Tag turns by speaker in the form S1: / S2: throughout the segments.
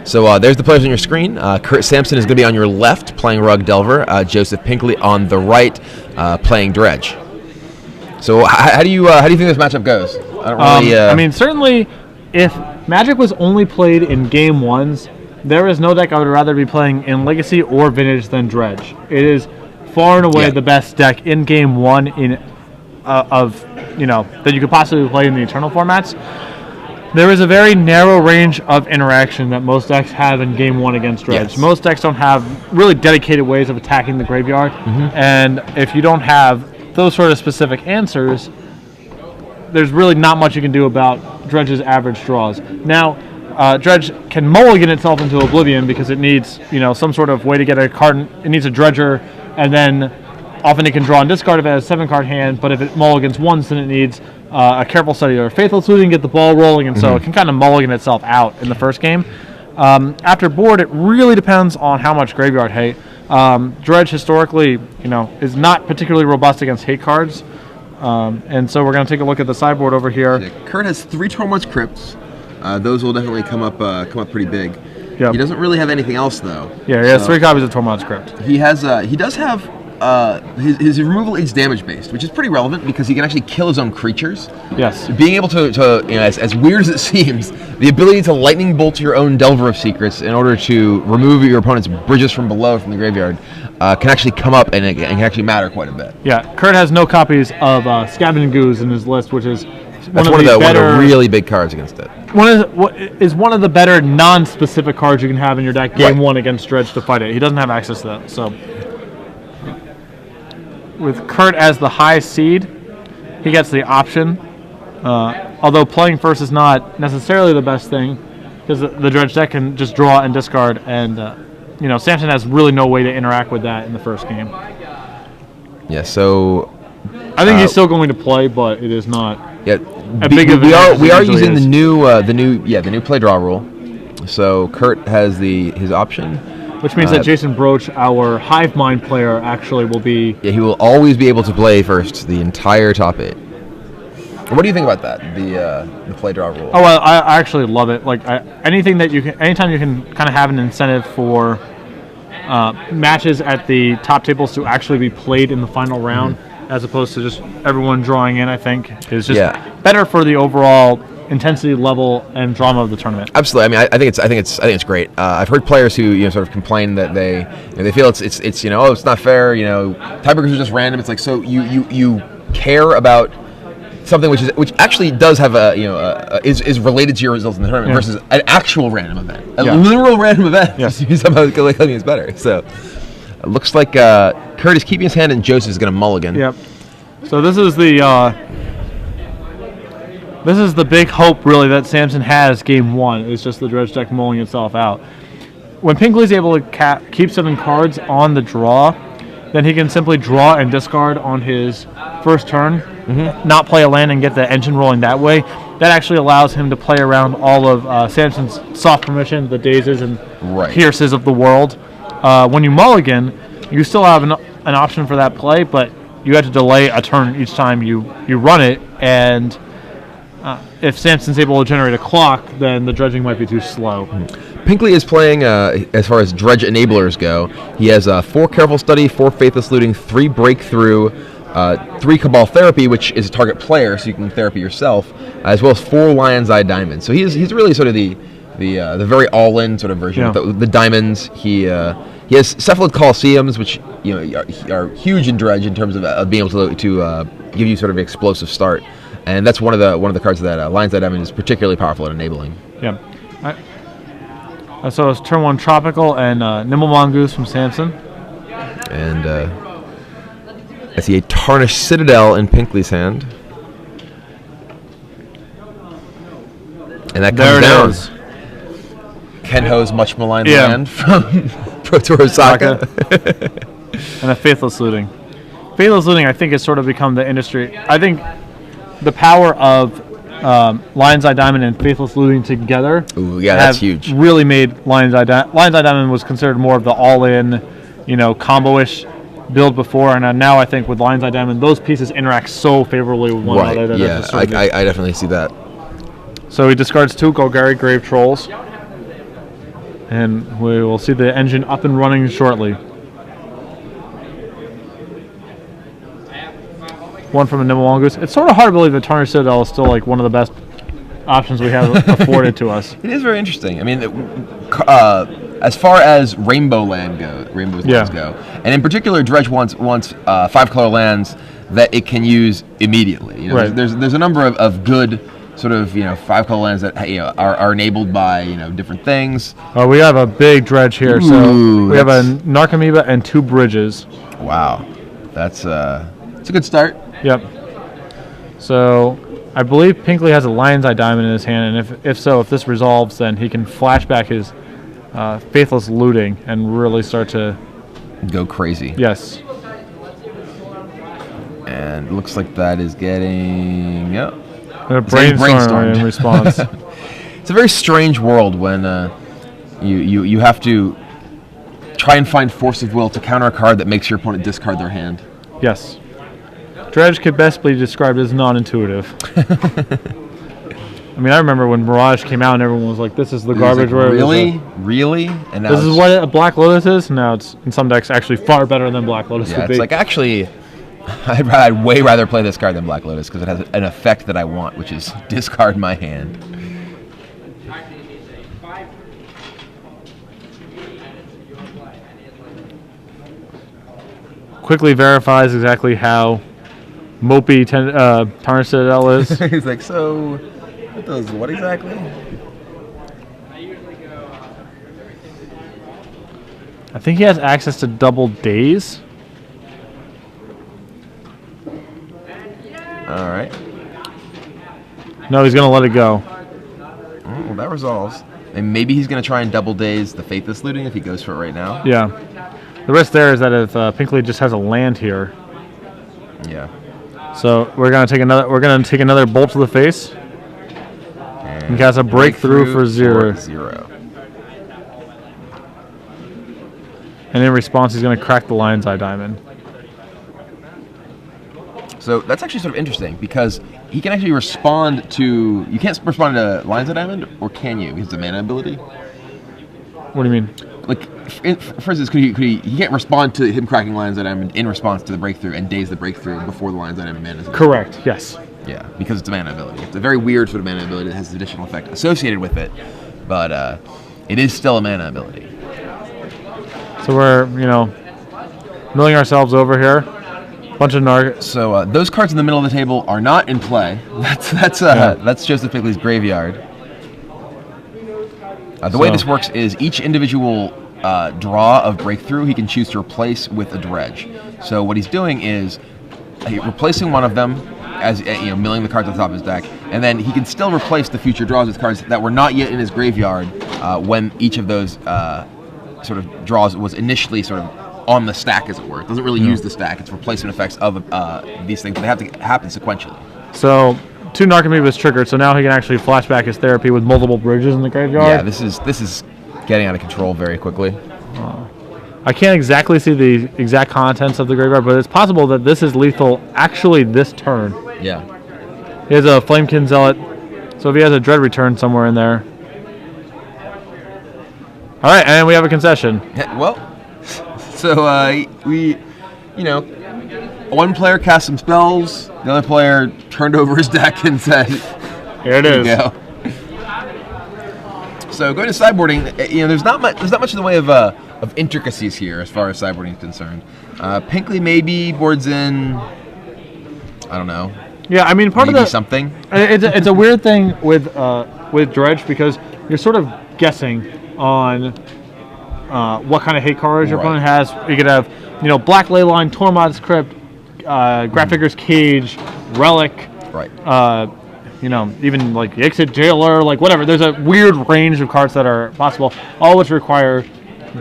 S1: So there's the players on your screen. Kurt Samson is going to be on your left, playing Rug Delver. Joseph Pinkley on the right, playing Dredge. So how do you think this matchup goes?
S2: I mean, certainly, if Magic was only played in Game 1s, there is no deck I would rather be playing in Legacy or Vintage than Dredge. It is far and away the best deck in Game 1 that you could possibly play in the Eternal formats. There is a very narrow range of interaction that most decks have in Game 1 against Dredge.
S1: Yes.
S2: Most decks don't have really dedicated ways of attacking the graveyard, and if you don't have those sort of specific answers, there's really not much you can do about Dredge's average draws. Now, Dredge can mulligan itself into oblivion because it needs, some sort of way to get a card. It needs a Dredger, and then often it can draw and discard if it has a 7-card hand, but if it mulligans once, then it needs a Careful Study or a Faithful Shooting to get the ball rolling, and so it can kind of mulligan itself out in the first game. After board, it really depends on how much graveyard hate. Dredge historically, is not particularly robust against hate cards, and so we're going to take a look at the sideboard over here.
S1: Yeah, Kurt has 3 Tormod's Crypts. Those will definitely come up pretty big.
S2: Yep.
S1: He doesn't really have anything else though.
S2: Yeah, he has 3 copies of Tormod's Crypt.
S1: He does have his removal is damage based, which is pretty relevant because he can actually kill his own creatures.
S2: Yes.
S1: Being able to as weird as it seems, the ability to lightning bolt your own Delver of Secrets in order to remove your opponent's bridges from below from the graveyard can actually come up and it can actually matter quite a bit.
S2: Yeah, Kurt has no copies of Scavenging Goose in his list, which is
S1: one of the really big cards against it.
S2: One of the better non-specific cards you can have in your deck Game 1 against Dredge to fight it. He doesn't have access to that, so. With Kurt as the high seed, he gets the option. Although playing first is not necessarily the best thing, because the Dredge deck can just draw and discard, and Samson has really no way to interact with that in the first game.
S1: Yeah, so
S2: I think he's still going to play, but it is not.
S1: Yeah, we are using the new play draw rule. So Kurt has his option.
S2: Which means that Jason Broach, our Hive Mind player, actually will be...
S1: Yeah, he will always be able to play first the entire top 8. What do you think about that, the play draw rule?
S2: Oh, well, I actually love it. Like, anytime you can kind of have an incentive for matches at the top tables to actually be played in the final round, as opposed to just everyone drawing in, I think, is just better for the overall intensity level and drama of the tournament.
S1: Absolutely. I mean, I think it's great. I've heard players who sort of complain that they feel it's it's not fair. Tiebreakers are just random. It's like, so you care about something which actually does have is related to your results in the tournament versus an actual random event, a literal random event.
S2: Yes.
S1: Somehow claiming it's better. So it looks like Kurt is keeping his hand and Joseph is going to mulligan.
S2: Yep. So this is the big hope, really, that Samson has Game 1. It's just the Dredge deck mulling itself out. When Pinkley's able to keep 7 cards on the draw, then he can simply draw and discard on his first turn, not play a land and get the engine rolling that way. That actually allows him to play around all of Samson's soft permission, the Dazes and Pierces of the world. When you mulligan, you still have an option for that play, but you have to delay a turn each time you run it, and if Samson's able to generate a clock, then the dredging might be too slow.
S1: Pinkley is playing, as far as dredge enablers go, he has 4 Careful Study, 4 Faithless Looting, 3 Breakthrough, 3 Cabal Therapy, which is a target player, so you can therapy yourself, as well as 4 Lion's Eye Diamonds. So he's really sort of the very all-in sort of version. Yeah. The diamonds. He has Cephalid Colosseums, which are huge in dredge in terms of being able to give you sort of an explosive start. And that's one of the cards that Lion's Eye Diamond is particularly powerful at enabling.
S2: Yeah. So it's turn 1 Tropical and Nimble Mongoose from Samson.
S1: And I see a Tarnished Citadel in Pinkley's hand. And that comes down.
S2: Is.
S1: Kenho's much maligned land from Pro Tour Osaka.
S2: And a Faithless Looting. Faithless Looting, I think, has sort of become the industry. I think the power of Lion's Eye Diamond and Faithless Looting together
S1: that's huge.
S2: Really made Lion's Eye Diamond. Lion's Eye Diamond was considered more of the all-in, combo-ish build before, and now I think with Lion's Eye Diamond, those pieces interact so favorably with one another.
S1: Yeah, I definitely see that.
S2: So he discards 2 Golgari Grave Trolls. And we will see the engine up and running shortly. One from a Nimble Mongoose. It's sort of hard to believe that Tarnished Citadel is still like one of the best options we have afforded to us.
S1: It is very interesting. I mean, as far as Rainbow Lands go, and in particular, Dredge wants 5-color lands that it can use immediately. You know,
S2: Right.
S1: there's a number of good sort of 5-color lands that are enabled by different things.
S2: We have a big Dredge here,
S1: Ooh,
S2: so we have a Narcomoeba and 2 bridges.
S1: Wow, it's a good start.
S2: Yep. So I believe Pinkley has a Lion's Eye Diamond in his hand, and if this resolves, then he can flash back his Faithless Looting and really start to
S1: Go crazy.
S2: Yes.
S1: And it looks like that is getting
S2: Brainstorm in response.
S1: It's a very strange world when you have to try and find force of will to counter a card that makes your opponent discard their hand.
S2: Yes. Dredge could best be described as non-intuitive. I mean, I remember when Mirage came out and everyone was like, this is the garbage.
S1: Like, really? And now
S2: this is what a Black Lotus is? Now it's, in some decks, actually far better than Black Lotus would be.
S1: It's like, actually, I'd way rather play this card than Black Lotus because it has an effect that I want, which is discard my hand.
S2: Quickly verifies exactly how mopey Tarnished Citadel is.
S1: He's like, so, what exactly?
S2: I think he has access to double days.
S1: All right.
S2: No, he's going to let it go.
S1: Well, that resolves. And maybe he's going to try and double days the Faithless Looting if he goes for it right now.
S2: Yeah. The risk there is that if Pinkley just has a land here.
S1: Yeah.
S2: So we're going to take another bolt to the face. And cast a breakthrough for 0. And in response, he's going to crack the Lion's Eye Diamond.
S1: So that's actually sort of interesting because he can actually respond to. You can't respond to Lion's Eye Diamond, or can you? Because it's a mana ability.
S2: What do you mean?
S1: Like, for instance, he can't respond to him cracking Lion's Eye Diamond in response to the breakthrough and daze the breakthrough before the Lion's Eye Diamond mana is.
S2: Correct. Yes.
S1: Yeah, because it's a mana ability. It's a very weird sort of mana ability that has an additional effect associated with it, but it is still a mana ability.
S2: So we're, milling ourselves over here. Bunch of Narg.
S1: So those cards in the middle of the table are not in play. That's Joseph Pinkley's graveyard. The way this works is each individual draw of breakthrough he can choose to replace with a dredge. So what he's doing is replacing one of them as milling the cards on top of his deck, and then he can still replace the future draws with cards that were not yet in his graveyard when each of those sort of draws was initially sort of on the stack, as it were. It doesn't really use the stack. It's replacement effects of these things, but they have to happen sequentially.
S2: So 2 Narcomoebas triggered, so now he can actually flash back his therapy with multiple bridges in the graveyard.
S1: Yeah, this is getting out of control very quickly.
S2: I can't exactly see the exact contents of the graveyard, but it's possible that this is lethal actually this turn.
S1: Yeah.
S2: He has a Flamekin Zealot, so if he has a Dread Return somewhere in there. All right, and we have a concession.
S1: Well, so one player cast some spells, the other player turned over his deck and said,
S2: Here it is.
S1: Go. So going to sideboarding, there's not much in the way of intricacies here as far as sideboarding is concerned. Pinkley maybe boards in, I don't know.
S2: Yeah, I mean, part
S1: maybe
S2: of the
S1: something.
S2: It's a weird thing with Dredge because you're sort of guessing on what kind of hate cards your opponent has. You could have, Black Leyline, Tormod's Crypt, Graphiger's Cage, Relic.
S1: Right.
S2: Even like Exit Jailer, like whatever. There's a weird range of cards that are possible, all which require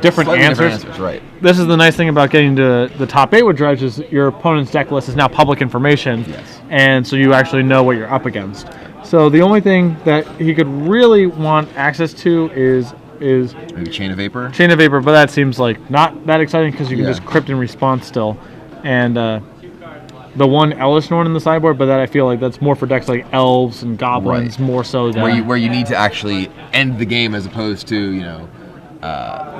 S2: different answers.
S1: Right.
S2: This is the nice thing about getting to the top 8 with Dredge is your opponent's deck list is now public information,
S1: yes.
S2: And so you actually know what you're up against. So the only thing that he could really want access to is
S1: maybe Chain of Vapor.
S2: Chain of Vapor, but that seems like not that exciting because you can just crypt in response still, and the one Ellis Norn in the sideboard, but that I feel like that's more for decks like Elves and Goblins more so than
S1: where you need to actually end the game as opposed to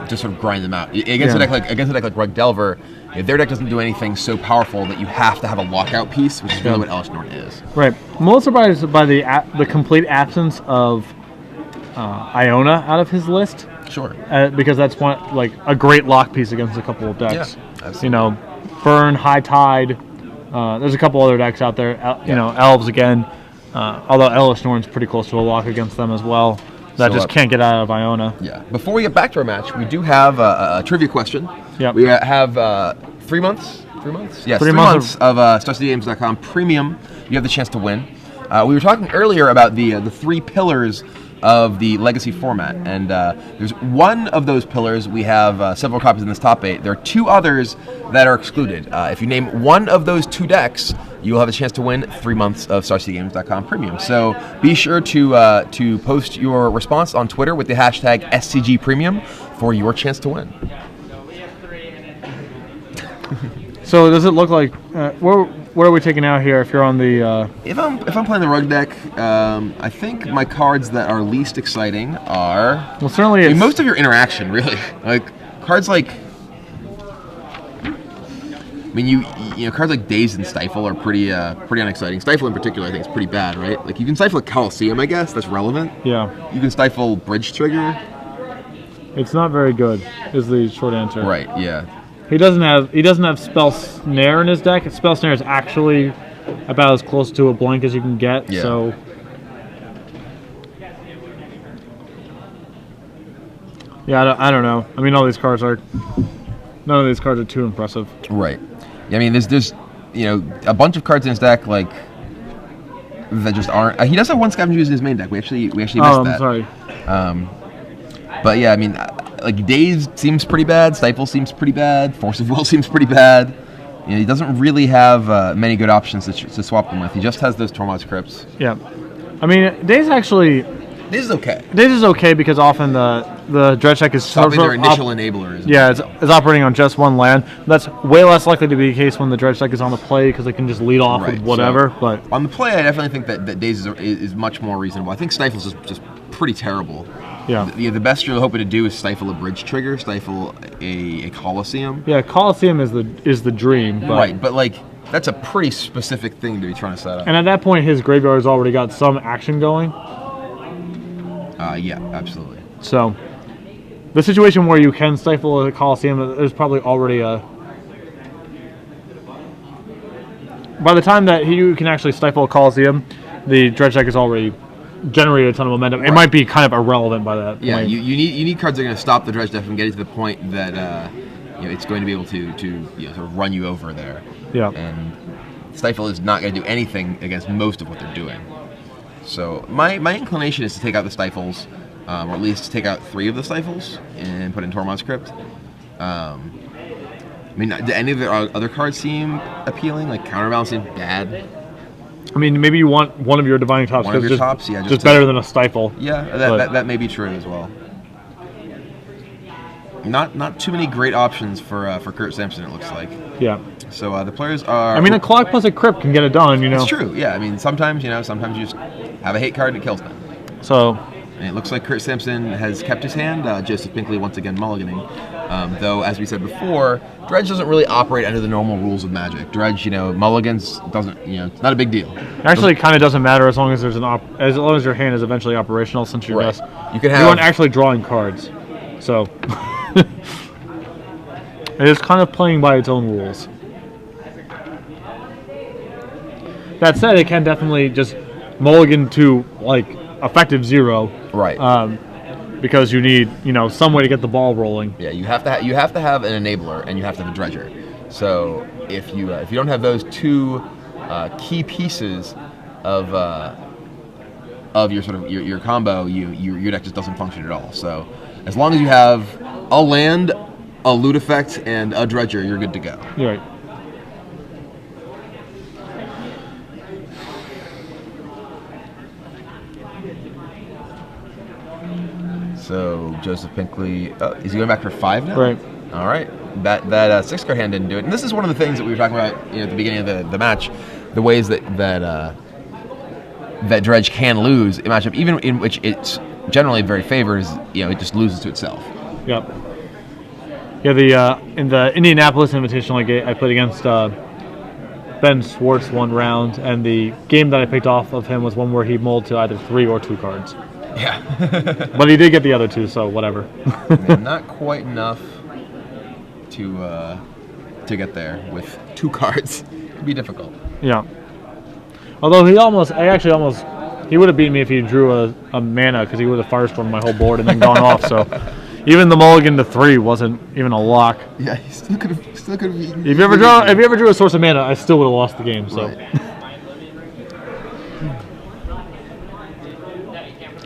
S1: just sort of grind them out. Against a deck like Rug Delver, if their deck doesn't do anything so powerful that you have to have a lockout piece, which is really what Elesh Norn is.
S2: Right. I'm a little surprised by the complete absence of Iona out of his list.
S1: Sure.
S2: Because that's a great lock piece against a couple of decks.
S1: Yeah, absolutely.
S2: Burn, High Tide. There's a couple other decks out there. Elves again. Although Elesh Norn's pretty close to a lock against them as well. That just can't get out of Iona.
S1: Yeah. Before we get back to our match, we do have a trivia question.
S2: Yep.
S1: We have 3 months. 3 months? Yes, 3 months of StarCityGames.com Premium. You have the chance to win. We were talking earlier about the 3 pillars of the Legacy format, and there's one of those pillars. We have several copies in this top 8. There are 2 others that are excluded. If you name one of those 2 decks, you will have a chance to win 3 months of StarCityGames.com Premium. So be sure to post your response on Twitter with the hashtag SCGPremium for your chance to win.
S2: So does it look like what are we taking out here? If you're on the
S1: if I'm playing the Rug deck, I think my cards that are least exciting are
S2: certainly
S1: most of your interaction, really. Like cards like cards like Daze and Stifle are pretty unexciting. Stifle in particular, I think, is pretty bad, right? Like you can stifle a Coliseum, I guess that's relevant.
S2: Yeah.
S1: You can stifle Bridge Trigger.
S2: It's not very good, is the short answer.
S1: Right. Yeah.
S2: He doesn't have Spell Snare in his deck. Spell Snare is actually about as close to a blank as you can get.
S1: Yeah.
S2: So yeah, I don't know. I mean, none of these cards are too impressive.
S1: Right. Yeah, I mean, there's a bunch of cards in his deck like that just aren't. He does have one Scavenger in his main deck. We actually missed that.
S2: I'm sorry.
S1: But yeah, I mean, like Daze seems pretty bad. Stifle seems pretty bad. Force of Will seems pretty bad. He doesn't really have many good options to swap them with. He just has those Tormod's Crypts.
S2: Yeah. I mean, Daze is okay. Daze is okay because often the dredge deck is
S1: probably their initial enabler.
S2: Yeah, it's operating on just one land. That's way less likely to be the case when the dredge deck is on the play because they can just lead off with whatever.
S1: So,
S2: but
S1: on the play, I definitely think that Daze is much more reasonable. I think Stifle's just pretty terrible.
S2: Yeah.
S1: The best you're hoping to do is stifle a Bridge Trigger, stifle a Coliseum.
S2: Yeah, Coliseum is the dream. But
S1: right, but like that's a pretty specific thing to be trying to set up.
S2: And at that point, his graveyard's already got some action going.
S1: Yeah, absolutely.
S2: So, the situation where you can stifle a Coliseum, there's probably already a... By the time that you can actually stifle a Coliseum, the dredge deck has already generated a ton of momentum. Right. It might be kind of irrelevant by that point.
S1: Yeah, you need cards that are going to stop the dredge deck from getting to the point that it's going to be able to sort of run you over there.
S2: Yeah.
S1: And Stifle is not going to do anything against most of what they're doing. So my inclination is to take out the Stifles, or at least take out 3 of the Stifles and put in Tormod's Crypt. I mean, do any of the other cards seem appealing? Like Counterbalance seems bad.
S2: I mean, maybe you want one of your Divine Tops.
S1: One of your tops, yeah.
S2: Just better than a Stifle.
S1: Yeah, that may be true as well. Not too many great options for Kurt Samson, it looks like.
S2: Yeah.
S1: So the players are...
S2: I mean, a Clock plus a Crypt can get it done,
S1: It's true, yeah. I mean, sometimes you just have a hate card and it kills them.
S2: So...
S1: And it looks like Kurt Samson has kept his hand. Joseph Pinkley once again mulliganing. Though, as we said before, Dredge doesn't really operate under the normal rules of Magic. Dredge, mulligans doesn't, it's not a big deal.
S2: Actually, it kind of doesn't matter as long as there's as long as your hand is eventually operational, since you're
S1: right. You
S2: aren't actually drawing cards. So it is kind of playing by its own rules. That said, it can definitely just mulligan to effective 0.
S1: Right.
S2: Because you need, some way to get the ball rolling.
S1: Yeah, you have to have an enabler and you have to have a dredger. So if you don't have those 2 key pieces of your sort of your combo, your deck just doesn't function at all. So as long as you have a land, a loot effect, and a dredger, you're good to go.
S2: You're right.
S1: So Joseph Pinkley, is he going back for 5 now?
S2: Right.
S1: All right. That 6-card hand didn't do it. And this is one of the things that we were talking about at the beginning of the match, the ways that Dredge can lose a matchup, even in which it's generally very favored, is it just loses to itself.
S2: Yep. Yeah, in the Indianapolis Invitational I played against Ben Schwartz one round, and the game that I picked off of him was one where he mulled to either 3 or 2 cards.
S1: Yeah.
S2: But he did get the other 2, so whatever.
S1: Man, not quite enough to get there with 2 cards. It'd be difficult.
S2: Yeah. Although he would have beaten me if he drew a mana, because he would have firestormed my whole board and then gone off. So even the mulligan to 3 wasn't even a lock.
S1: Yeah, he still could have eaten.
S2: If you ever drew a source of mana, I still would have lost the game. So.
S1: Right.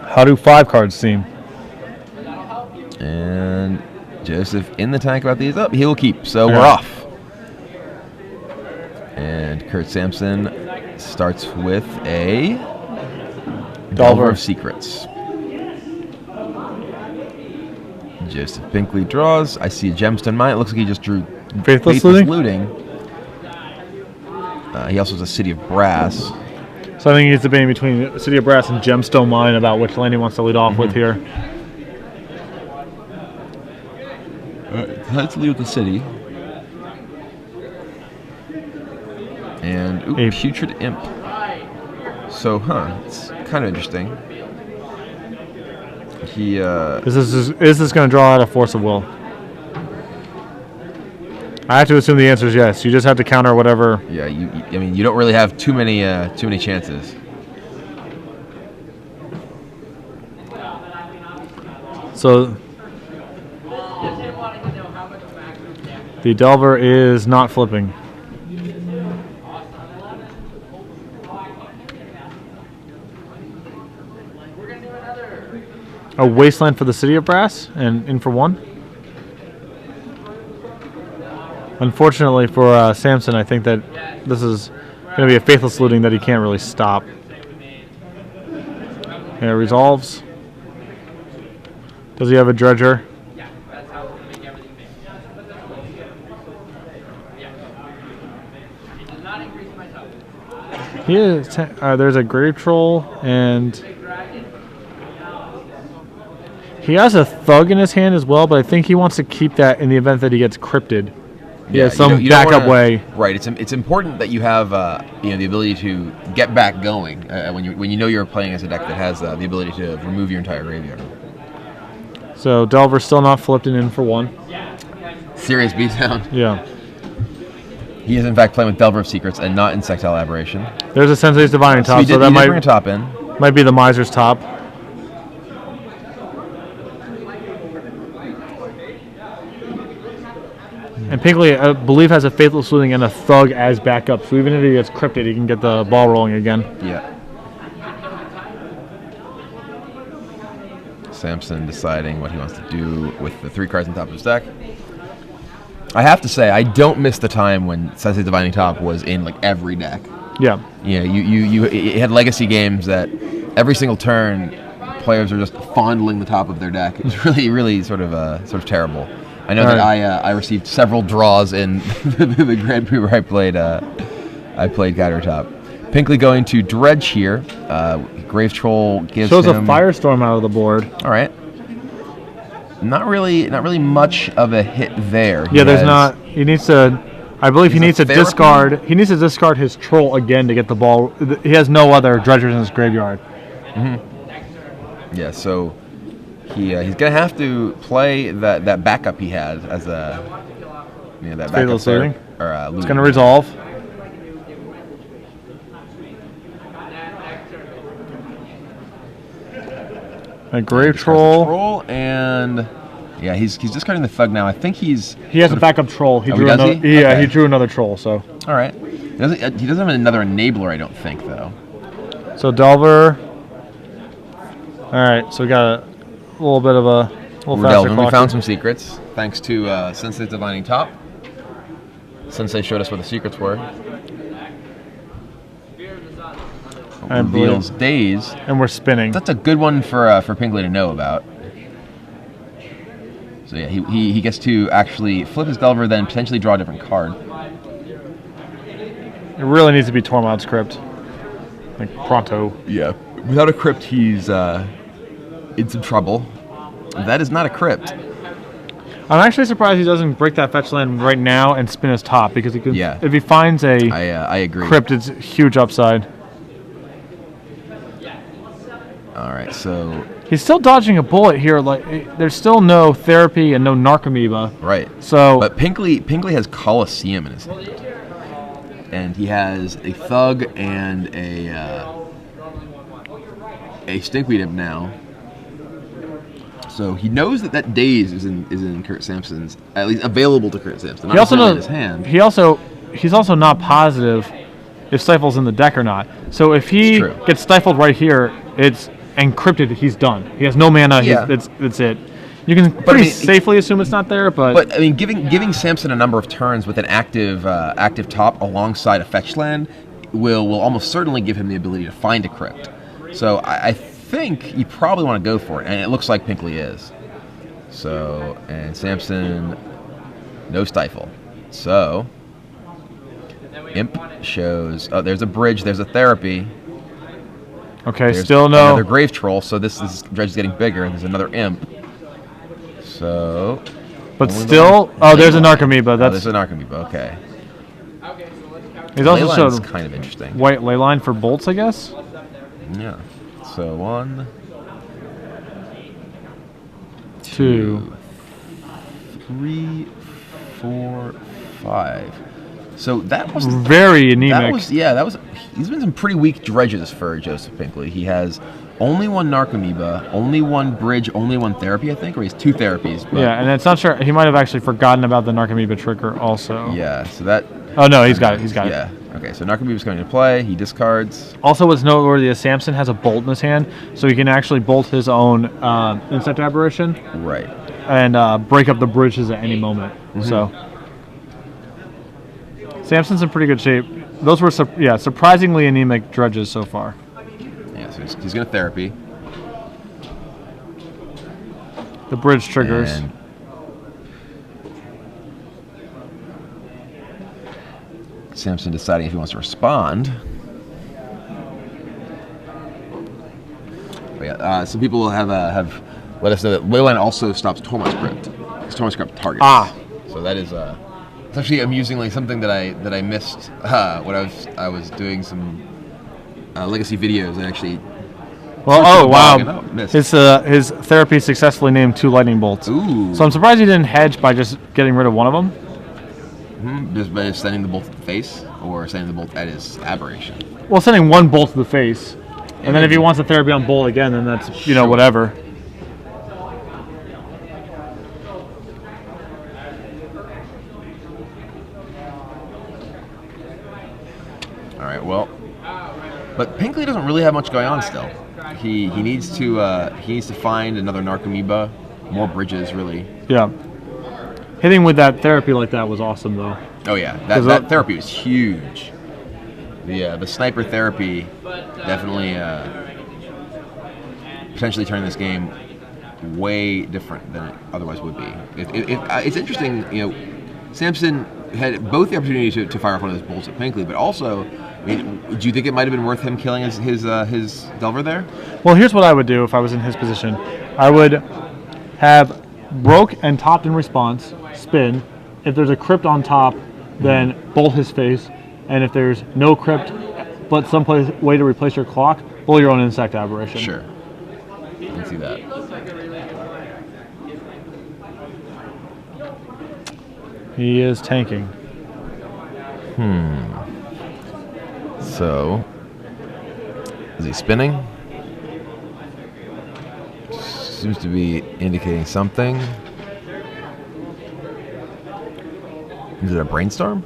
S2: How do 5 cards seem?
S1: And Joseph in the tank about these up. He will keep. So
S2: Yeah.
S1: we're off. And Kurt Samson starts with a Delver of Secrets. Joseph Pinkley draws. I see a gemstone mine. It looks like he just drew
S2: Faithless Looting?
S1: He also has a City of Brass.
S2: So I think he's debating between City of Brass and Gemstone Mine about which land he wants to lead off with here.
S1: Let's lead with the City. And
S2: A
S1: Putrid Imp. So, it's kind of interesting. He
S2: Is this going to draw out a Force of Will? I have to assume the answer is yes. You just have to counter whatever.
S1: Yeah, I mean, you don't really have too many chances.
S2: So the Delver is not flipping. A Wasteland for the City of Brass and in for 1. Unfortunately for Samson, I think that this is going to be a Faithless Looting that he can't really stop. And it resolves. Does he have a Dredger? He is. There's a Grave Troll, and he has a Thug in his hand as well, but I think he wants to keep that in the event that he gets crypted. Yeah, some
S1: you don't
S2: backup
S1: wanna,
S2: way.
S1: Right. It's important that you have the ability to get back going when you know you're playing as a deck that has the ability to remove your entire graveyard.
S2: So Delver's still not flipped and in for 1.
S1: Serious beatdown.
S2: Yeah.
S1: He is in fact playing with Delver of Secrets and not Insectile Aberration.
S2: There's a Sensei's Divining Top,
S1: So that bring a top in.
S2: Might be the Miser's Top. And Pinkley, I believe, has a Faithless Looting and a Thug as backup, so even if he gets crypted, he can get the ball rolling again.
S1: Yeah. Samson deciding what he wants to do with the 3 cards on top of his deck. I have to say, I don't miss the time when Sensei's Divining Top was in like every deck.
S2: Yeah.
S1: Yeah, you had legacy games that every single turn, players are just fondling the top of their deck. It was really sort of terrible. I know that I received several draws in the Grand Prix where I played countertop. Pinkley going to Dredge here. Grave Troll gives
S2: shows
S1: him
S2: a Firestorm out of the board.
S1: All right. Not really much of a hit there.
S2: Yeah, there's not. He needs to. I believe he needs to discard. He needs to discard his Troll again to get the ball. He has no other Dredgers in his graveyard.
S1: Mm-hmm. Yeah, so he's gonna have to play that backup he had as that backup
S2: Looting.
S1: It's
S2: gonna resolve. A Grave Troll.
S1: And yeah, he's discarding the Thug now. I think he has
S2: a backup Troll. He drew another. He drew another Troll. So
S1: all right, he doesn't have another Enabler. I don't think though.
S2: So Delver. All right, so we got a little bit of a little faster clock.
S1: We found some secrets thanks to Sensei's Divining Top. Sensei showed us what the secrets were. Reveals Daze.
S2: And we're spinning.
S1: That's a good one for Pinkley to know about. So yeah, he gets to actually flip his Delver, then potentially draw a different card.
S2: It really needs to be Tormod's Crypt. Like pronto.
S1: Yeah. Without a crypt, he's in some trouble. That is not a crypt.
S2: I'm actually surprised he doesn't break that fetch land right now and spin his top, because he could.
S1: Yeah.
S2: If he finds a
S1: I agree.
S2: crypt, it's huge upside.
S1: All right, so
S2: He's still dodging a bullet here. Like, there's still no therapy and no Narcomoeba.
S1: right.
S2: So,
S1: But Pinkley has Coliseum in his hand, and he has a Thug and a Stinkweed Imp now. So he knows that Daze is in Kurt Sampson's, at least available to Kurt Sampson. Not
S2: he also
S1: necessarily in
S2: knows.
S1: his hand.
S2: He's also not positive if Stifle's in the deck or not. So if he
S1: True.
S2: gets stifled right here, it's encrypted. He's done. He has no mana.
S1: Yeah.
S2: That's it. You can pretty safely assume it's not there,
S1: But I mean, giving Samson a number of turns with an active top alongside a fetch land will almost certainly give him the ability to find a crypt. So I think you probably want to go for it, and it looks like Pinkley is. So, and Samson, no stifle. So Imp shows. Oh, there's a bridge. There's a therapy.
S2: okay,
S1: There's
S2: still no.
S1: another Grave Troll. So this dredge is getting bigger. There's another Imp. So,
S2: But
S1: only
S2: still, there's a Narcomoeba.
S1: There's
S2: That's
S1: a Narcomoeba. Okay.
S2: he's also
S1: Leyline's
S2: showed
S1: kind of interesting.
S2: white ley line for bolts, I guess.
S1: Yeah. So 1,
S2: 2.
S1: 3, 4, 5. So that was
S2: Very anemic.
S1: that was. He's been some pretty weak dredges for Joseph Pinkley. He has only one Narcomoeba, only one bridge, only one therapy, I think, or he has 2 therapies. But
S2: Yeah, and it's not sure. He might have actually forgotten about the Narcomoeba trigger also.
S1: yeah. So that.
S2: Oh no, he's got it. He's got it.
S1: Yeah. Okay. So Narcomoeba's coming into play. He discards.
S2: Also, what's noteworthy is Samson has a bolt in his hand, so he can actually bolt his own insect aberration
S1: Right.
S2: and break up the bridges at any moment.
S1: Mm-hmm.
S2: So Samson's in pretty good shape. Those were surprisingly anemic dredges so far.
S1: Yeah. So he's going to therapy.
S2: The bridge triggers.
S1: And Samson deciding if he wants to respond. But yeah, some people have let us know that Leyline also stops Tormod's Crypt. Because Tormod's Crypt targets. So that is it's actually amusingly something that I missed when I was doing some legacy videos. I actually
S2: Well,
S1: wow. Missed.
S2: His therapy successfully named 2 lightning bolts.
S1: Ooh.
S2: So I'm surprised he didn't hedge by just getting rid of one of them.
S1: Just by sending the bolt at the face, or sending the bolt at his aberration.
S2: Well, sending one bolt to the face, and then if he wants a therapy on bolt again, then that's
S1: Sure.
S2: whatever.
S1: All right, well, but Pinkley doesn't really have much going on still. He needs to find another Narcomoeba, more bridges really.
S2: Yeah. Hitting with that therapy like that was awesome, though.
S1: Oh yeah, that therapy was huge. The sniper therapy definitely potentially turning this game way different than it otherwise would be. It's interesting, Samson had both the opportunity to fire off one of those bolts at Pinkley, but also, I mean, do you think it might have been worth him killing his Delver there?
S2: Well, here's what I would do if I was in his position. I would have broke and topped in response, spin. If there's a crypt on top, then bolt his face. And if there's no crypt, but some way to replace your clock, pull your own insect aberration.
S1: Sure. I can see that.
S2: He is tanking.
S1: So, is he spinning? Seems to be indicating something. Is it a brainstorm?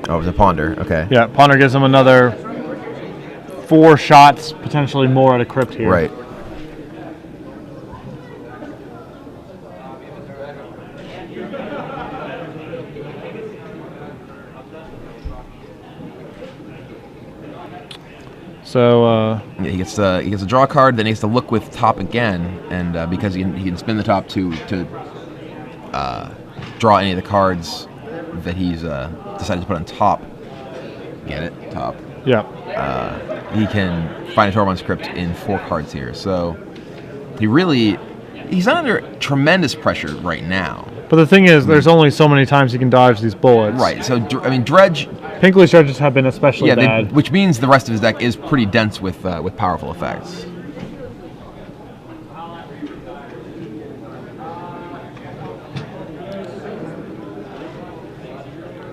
S1: Oh, it's a ponder. Okay.
S2: Yeah, Ponder gives him another 4 shots, potentially more at a crypt here.
S1: Right.
S2: So
S1: Yeah, he gets to draw a card, then he has to look with top again, and because he can spin the top to draw any of the cards that he's decided to put on top. Get it? Top.
S2: yeah,
S1: He can find a Tormod's Crypt in 4 cards here. So he really he's not under tremendous pressure right now.
S2: But the thing is, there's only so many times he can dodge these bullets.
S1: Right. So I mean, Dredge.
S2: Pinkley's dredges have been especially bad.
S1: Which means the rest of his deck is pretty dense with powerful effects.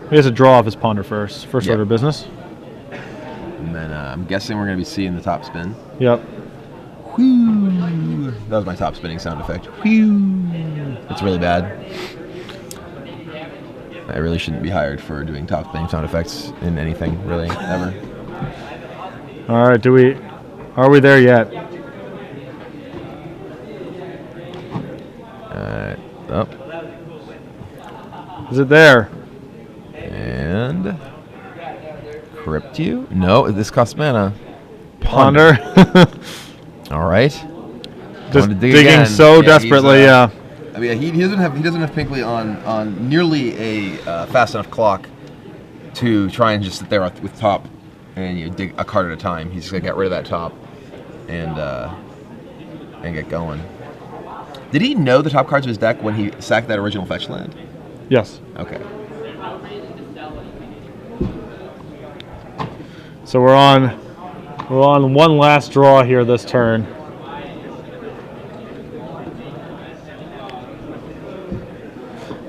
S2: He has to draw off his ponder first order of business.
S1: And then I'm guessing we're going to be seeing the top spin.
S2: Yep.
S1: Whew. That was my top spinning sound effect. Whew. It's really bad. I really shouldn't be hired for doing top spinning sound effects in anything, really, ever.
S2: All right, are we there yet?
S1: Oh.
S2: Is it there?
S1: And Crypt you? No, this costs mana.
S2: Ponder.
S1: All right.
S2: Just digging so desperately. Yeah.
S1: I mean, he doesn't have Pinkley on nearly a fast enough clock to try and just sit there with top and dig a card at a time. He's just gonna get rid of that top and get going. Did he know the top cards of his deck when he sacked that original fetch land?
S2: Yes.
S1: Okay.
S2: So we're on one last draw here this turn.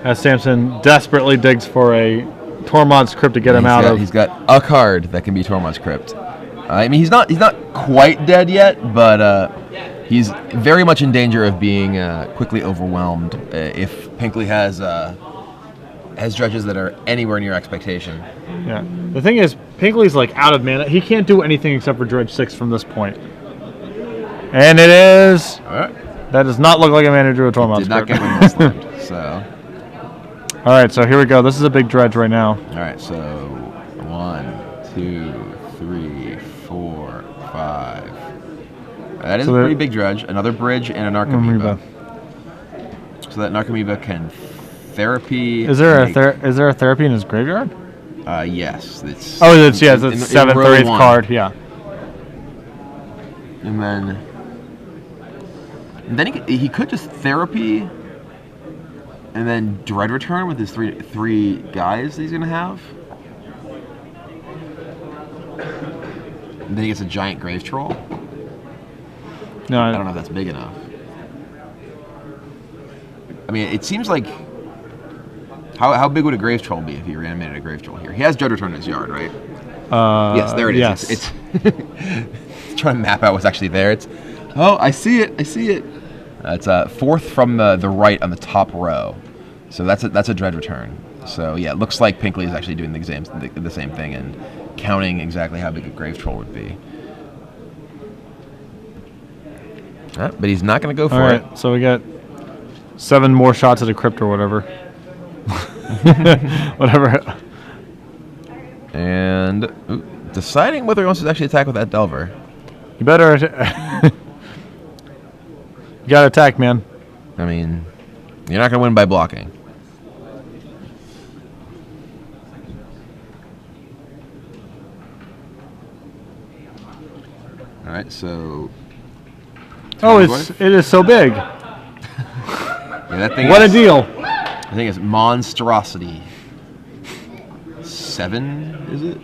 S2: As Samson desperately digs for a Tormod's Crypt to get him out of.
S1: He's got a card that can be Tormod's Crypt. I mean, he's not quite dead yet, but he's very much in danger of being quickly overwhelmed if Pinkley has dredges that are anywhere near expectation.
S2: Yeah. The thing is, Pinkley's like out of mana. He can't do anything except for dredge 6 from this point. And it is.
S1: All right.
S2: That does not look like a mana drew a Tormod's Crypt.
S1: Did not get one this so.
S2: All right, so here we go. This is a big dredge right now.
S1: All right, so 1, 2, 3, 4, 5. That is a pretty big dredge. Another bridge and a Narcomoeba. So that Narcomoeba can therapy.
S2: Is there a therapy in his graveyard?
S1: Yes. It's
S2: 7th or 8th card. Yeah.
S1: And then he could just therapy. And then Dread Return with his three guys that he's going to have. And then he gets a giant Grave Troll.
S2: No,
S1: I don't know if that's big enough. I mean, it seems like... How big would a Grave Troll be if he reanimated a Grave Troll here? He has Dread Return in his yard, right? Yes, there it is.
S2: Yes.
S1: It's trying to map out what's actually there. Oh, I see it. It's 4th from the right on the top row. So that's a Dread Return. So yeah, it looks like Pinkley is actually doing the same thing and counting exactly how big a Grave Troll would be. But he's not going to go for it.
S2: So we got 7 more shots at a Crypt or whatever. Whatever.
S1: And deciding whether he wants to actually attack with that Delver.
S2: You better. You gotta attack, man.
S1: I mean, you're not going to win by blocking. All right, so...
S2: Oh, it is so big.
S1: That thing
S2: what a deal.
S1: I think it's monstrosity. 7, is it?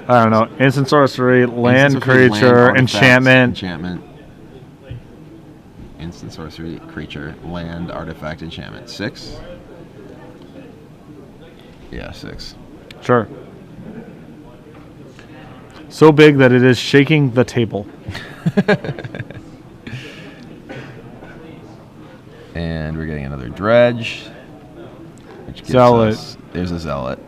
S2: I don't know. Instant sorcery, land creature, enchantment.
S1: Instant sorcery, creature, land, artifact, enchantment. 6? Yeah, 6.
S2: Sure. So big that it is shaking the table.
S1: And we're getting another dredge. Which gives
S2: Zealot.
S1: There's a Zealot.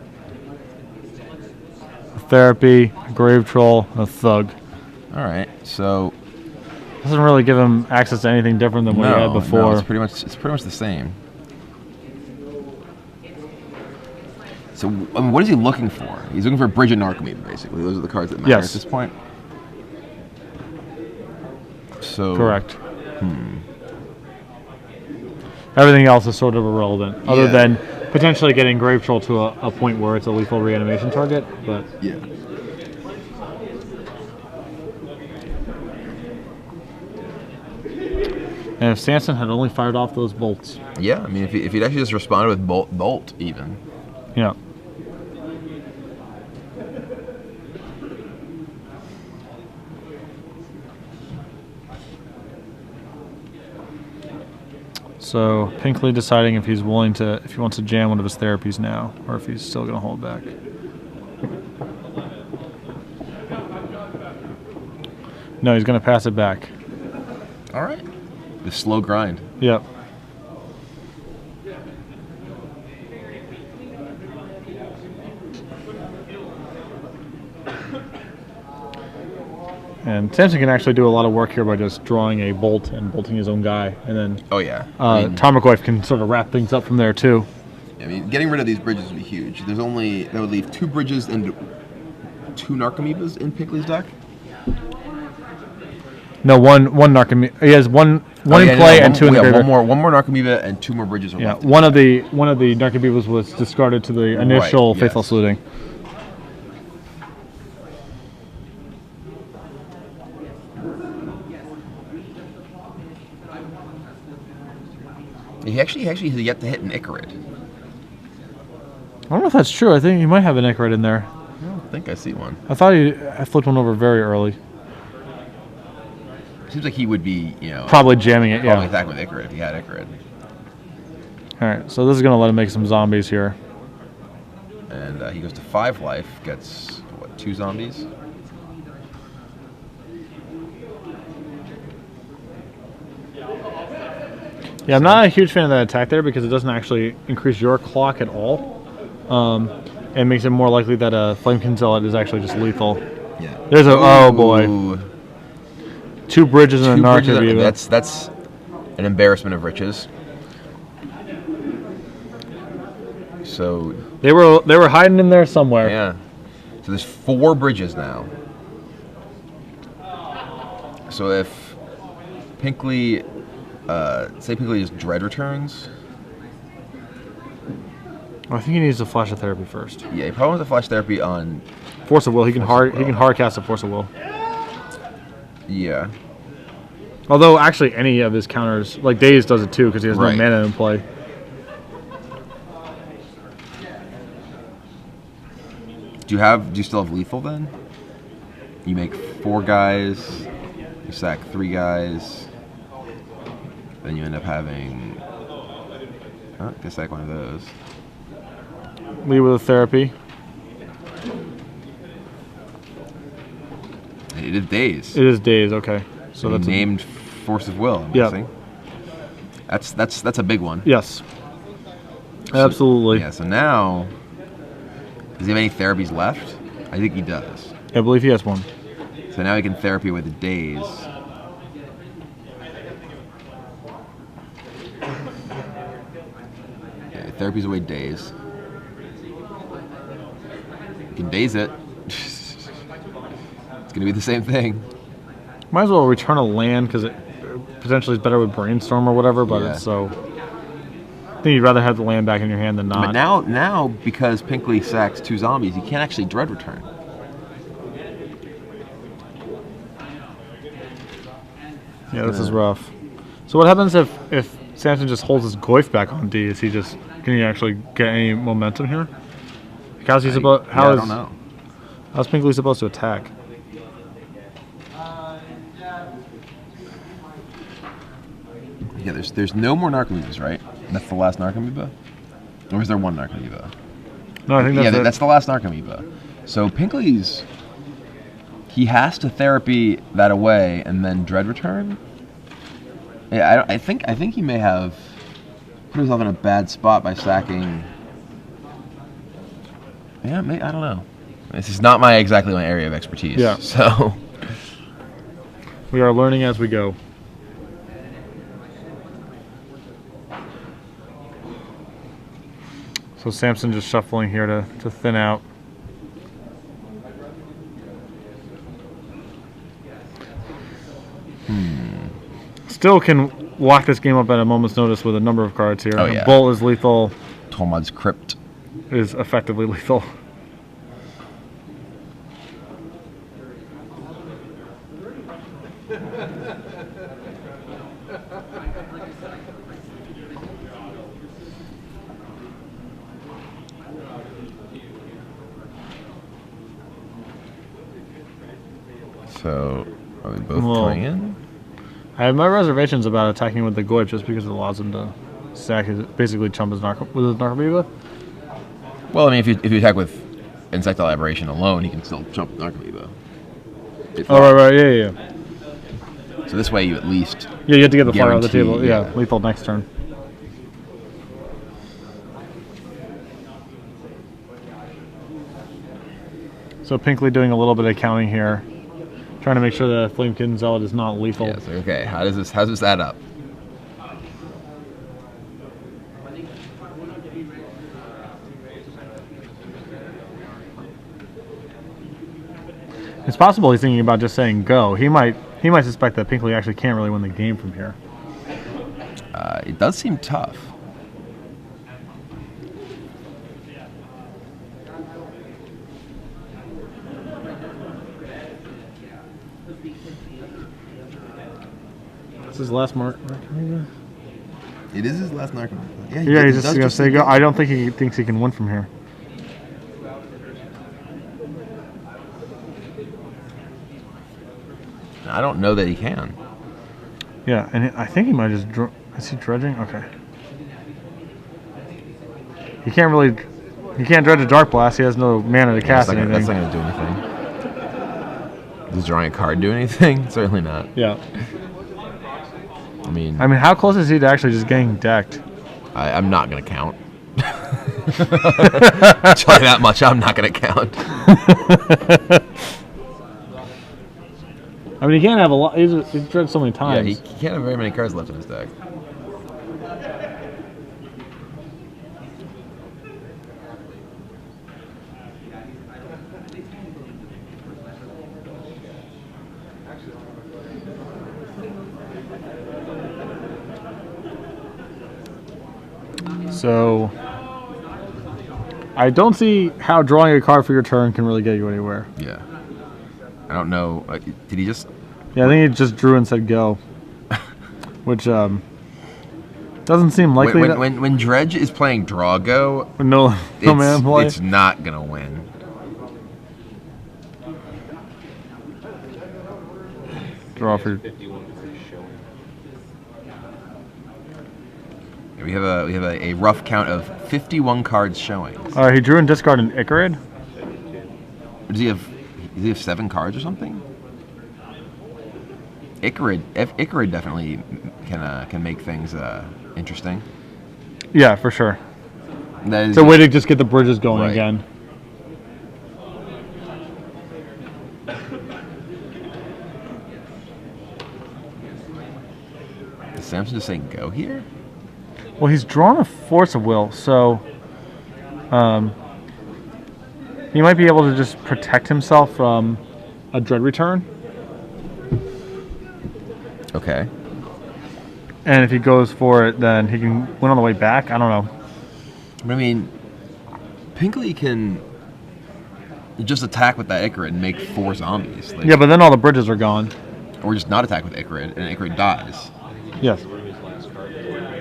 S2: Therapy, Grave Troll, a Thug.
S1: All right, so...
S2: Doesn't really give him access to anything different than what he had before.
S1: No, it's pretty much the same. So, I mean, what is he looking for? He's looking for Bridge and Narcomoeba, basically. Those are the cards that matter at this point. So
S2: correct. Everything else is sort of irrelevant, other than potentially getting Grave Troll to a point where it's a lethal reanimation target. But
S1: yeah.
S2: And if Samson had only fired off those bolts.
S1: Yeah, I mean, if he'd actually just responded with bolt even.
S2: Yeah. So Pinkley deciding if he wants to jam one of his therapies now, or if he's still going to hold back. No, he's going to pass it back.
S1: All right. The slow grind.
S2: Yep. And Samson can actually do a lot of work here by just drawing a bolt and bolting his own guy, and then
S1: Oh yeah.
S2: Tarmogoyf can sort of wrap things up from there too.
S1: I mean, getting rid of these bridges would be huge. That would leave 2 bridges and 2 Narcomoebas in Pinkley's deck.
S2: No, one Narcomoeba. He has one in play and 2 in the graveyard.
S1: One more Narcomoeba and 2 more bridges are left.
S2: One of the Narcomoebas was discarded to the initial Faithless Looting.
S1: He actually has yet to hit an Icarid.
S2: I don't know if that's true. I think he might have an Icarid in there.
S1: I don't think I see one.
S2: I thought I flipped one over very early.
S1: Seems like he would be,
S2: Probably jamming it,
S1: probably attacking with Icarid if he had Icarid.
S2: All right, so this is going to let him make some zombies here.
S1: And he goes to 5 life, gets, 2 zombies?
S2: Yeah, I'm not a huge fan of that attack there because it doesn't actually increase your clock at all. And makes it more likely that a Flamekin Zealot is actually just lethal.
S1: Yeah.
S2: There's oh boy. 2 bridges and a Narcomoeba.
S1: That's an embarrassment of riches. So
S2: they were hiding in there somewhere.
S1: yeah. So there's 4 bridges now. So if Pinkley, say Pinkley just Dread returns.
S2: I think he needs to flash a therapy first.
S1: Yeah, he probably wants to flash therapy on
S2: Force of Will. He can hard cast a Force of Will.
S1: Yeah.
S2: Although actually any of his counters, like Daze does it too because he has no
S1: Right.
S2: mana in play.
S1: Do you still have lethal then? You make 4 guys, you sack 3 guys, then you end up having. Oh, I sack one of those.
S2: Lead with a therapy.
S1: It is Daze.
S2: It is Daze, okay. So that's
S1: named Force of Will. I'm guessing. That's a big one.
S2: Yes. Absolutely.
S1: Yeah. So now, does he have any therapies left? I think he does.
S2: I believe he has one.
S1: So now he can therapy with the Daze. Yeah, therapy's away Daze. You can Daze it. It's gonna be the same thing.
S2: Might as well return a land because it potentially is better with Brainstorm or whatever, but
S1: Yeah.
S2: it's so. I think you'd rather have the land back in your hand than not.
S1: But now because Pinkley sacks 2 zombies, he can't actually Dread return.
S2: Yeah, this is rough. So what happens if Samson just holds his Goyf back on D? Can he actually get any momentum here? How's he supposed?
S1: I don't know.
S2: How's Pinkley supposed to attack?
S1: Yeah, there's no more Narcomoebas, right? That's the last Narcomoeba? Or is there one Narcomoeba?
S2: No, I think that's
S1: that's the last Narcomoeba. So Pinkley's, he has to therapy that away and then Dread return. Yeah, I think he may have put himself in a bad spot by sacking. Yeah, I don't know. This is not exactly my area of expertise.
S2: Yeah.
S1: So
S2: we are learning as we go. So Samson just shuffling here to thin out. Still can lock this game up at a moment's notice with a number of cards here.
S1: Oh, yeah.
S2: Bolt is lethal.
S1: Tolmad's Crypt
S2: Is effectively lethal.
S1: So, are we both
S2: Well,
S1: coming in?
S2: I have my reservations about attacking with the Goyf just because it allows him to stack his, basically chump his with his Narcomoeba.
S1: Well, I mean, if you attack with Insectile Aberration alone, he can still jump Narcomoeba.
S2: Oh, right, yeah.
S1: So this way you at least...
S2: Yeah, you have to get the fire on the table.
S1: Yeah.
S2: Yeah, lethal next turn. So Pinkley doing a little bit of counting here, trying to make sure that Flamekin Zealot is not lethal.
S1: Yeah, so, okay, how does this add up?
S2: It's possible he's thinking about just saying go. He might suspect that Pinkley actually can't really win the game from here.
S1: It does seem tough.
S2: This is last mark.
S1: It is his last Narcomoeba.
S2: Yeah, he's just gonna say go. I don't think he thinks he can win from here.
S1: I don't know that he can.
S2: Yeah, and I think he might just. Is he dredging? Okay. He can't really. He can't dredge a Dark Blast. He has no mana to cast anything.
S1: That's not going to do anything. Does drawing a card do anything? Certainly not.
S2: Yeah.
S1: I mean,
S2: how close is he to actually just getting decked?
S1: I'm not going to count. I'll tell you that much. I'm not going to count.
S2: He can't have a lot. He's dredged so many
S1: Yeah,
S2: times.
S1: he can't have very many cards left in his deck.
S2: So I don't see how drawing a card for your turn can really get you anywhere.
S1: Yeah. I don't know. Did he just...
S2: Yeah, I think he just drew and said go. Which doesn't seem likely.
S1: When Dredge is playing Draw Go,
S2: no man play.
S1: It's not going to win.
S2: Draw for...
S1: We have a rough count of 51 cards showing.
S2: All right, he drew and discarded an Icarid.
S1: Does he have 7 cards or something? Icarid definitely can make things interesting.
S2: Yeah, for sure.
S1: That is
S2: it's a way to just get the bridges going
S1: right.
S2: again.
S1: Is Samson just saying go here?
S2: Well, he's drawn a Force of Will, so he might be able to just protect himself from a Dread Return.
S1: Okay.
S2: And if he goes for it, then he can win on the way back. I don't know.
S1: I mean, Pinkley can just attack with that Icarid and make 4 zombies. Like,
S2: yeah, but then all the bridges are gone.
S1: Or just not attack with Icarid, and Icarid dies.
S2: Yes.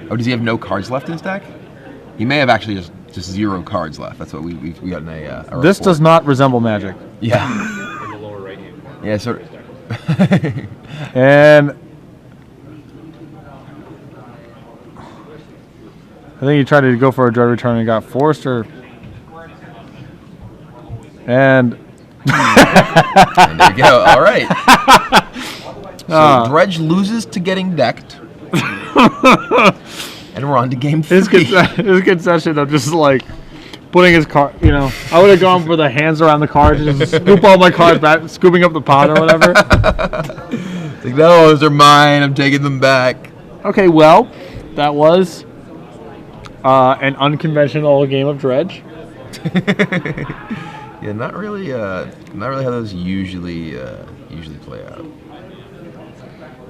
S1: Oh, does he have no cards left in his deck? He may have actually just 0 cards left. That's what we got in a
S2: this
S1: report.
S2: does not resemble Magic.
S1: Yeah.
S3: In the lower right hand corner.
S1: Yeah, so...
S2: And I think he tried to go for a Dread Return and got forced, or... And
S1: and there you go. All right. So Dredge loses to getting decked. And we're on to game 3.
S2: his concession of just like putting his card, I would have gone for the hands around the cards and just scoop all my cards back, scooping up the pot or whatever.
S1: It's like, no, those are mine. I'm taking them back.
S2: Okay, well, that was an unconventional game of Dredge.
S1: Yeah, not really how those usually play out.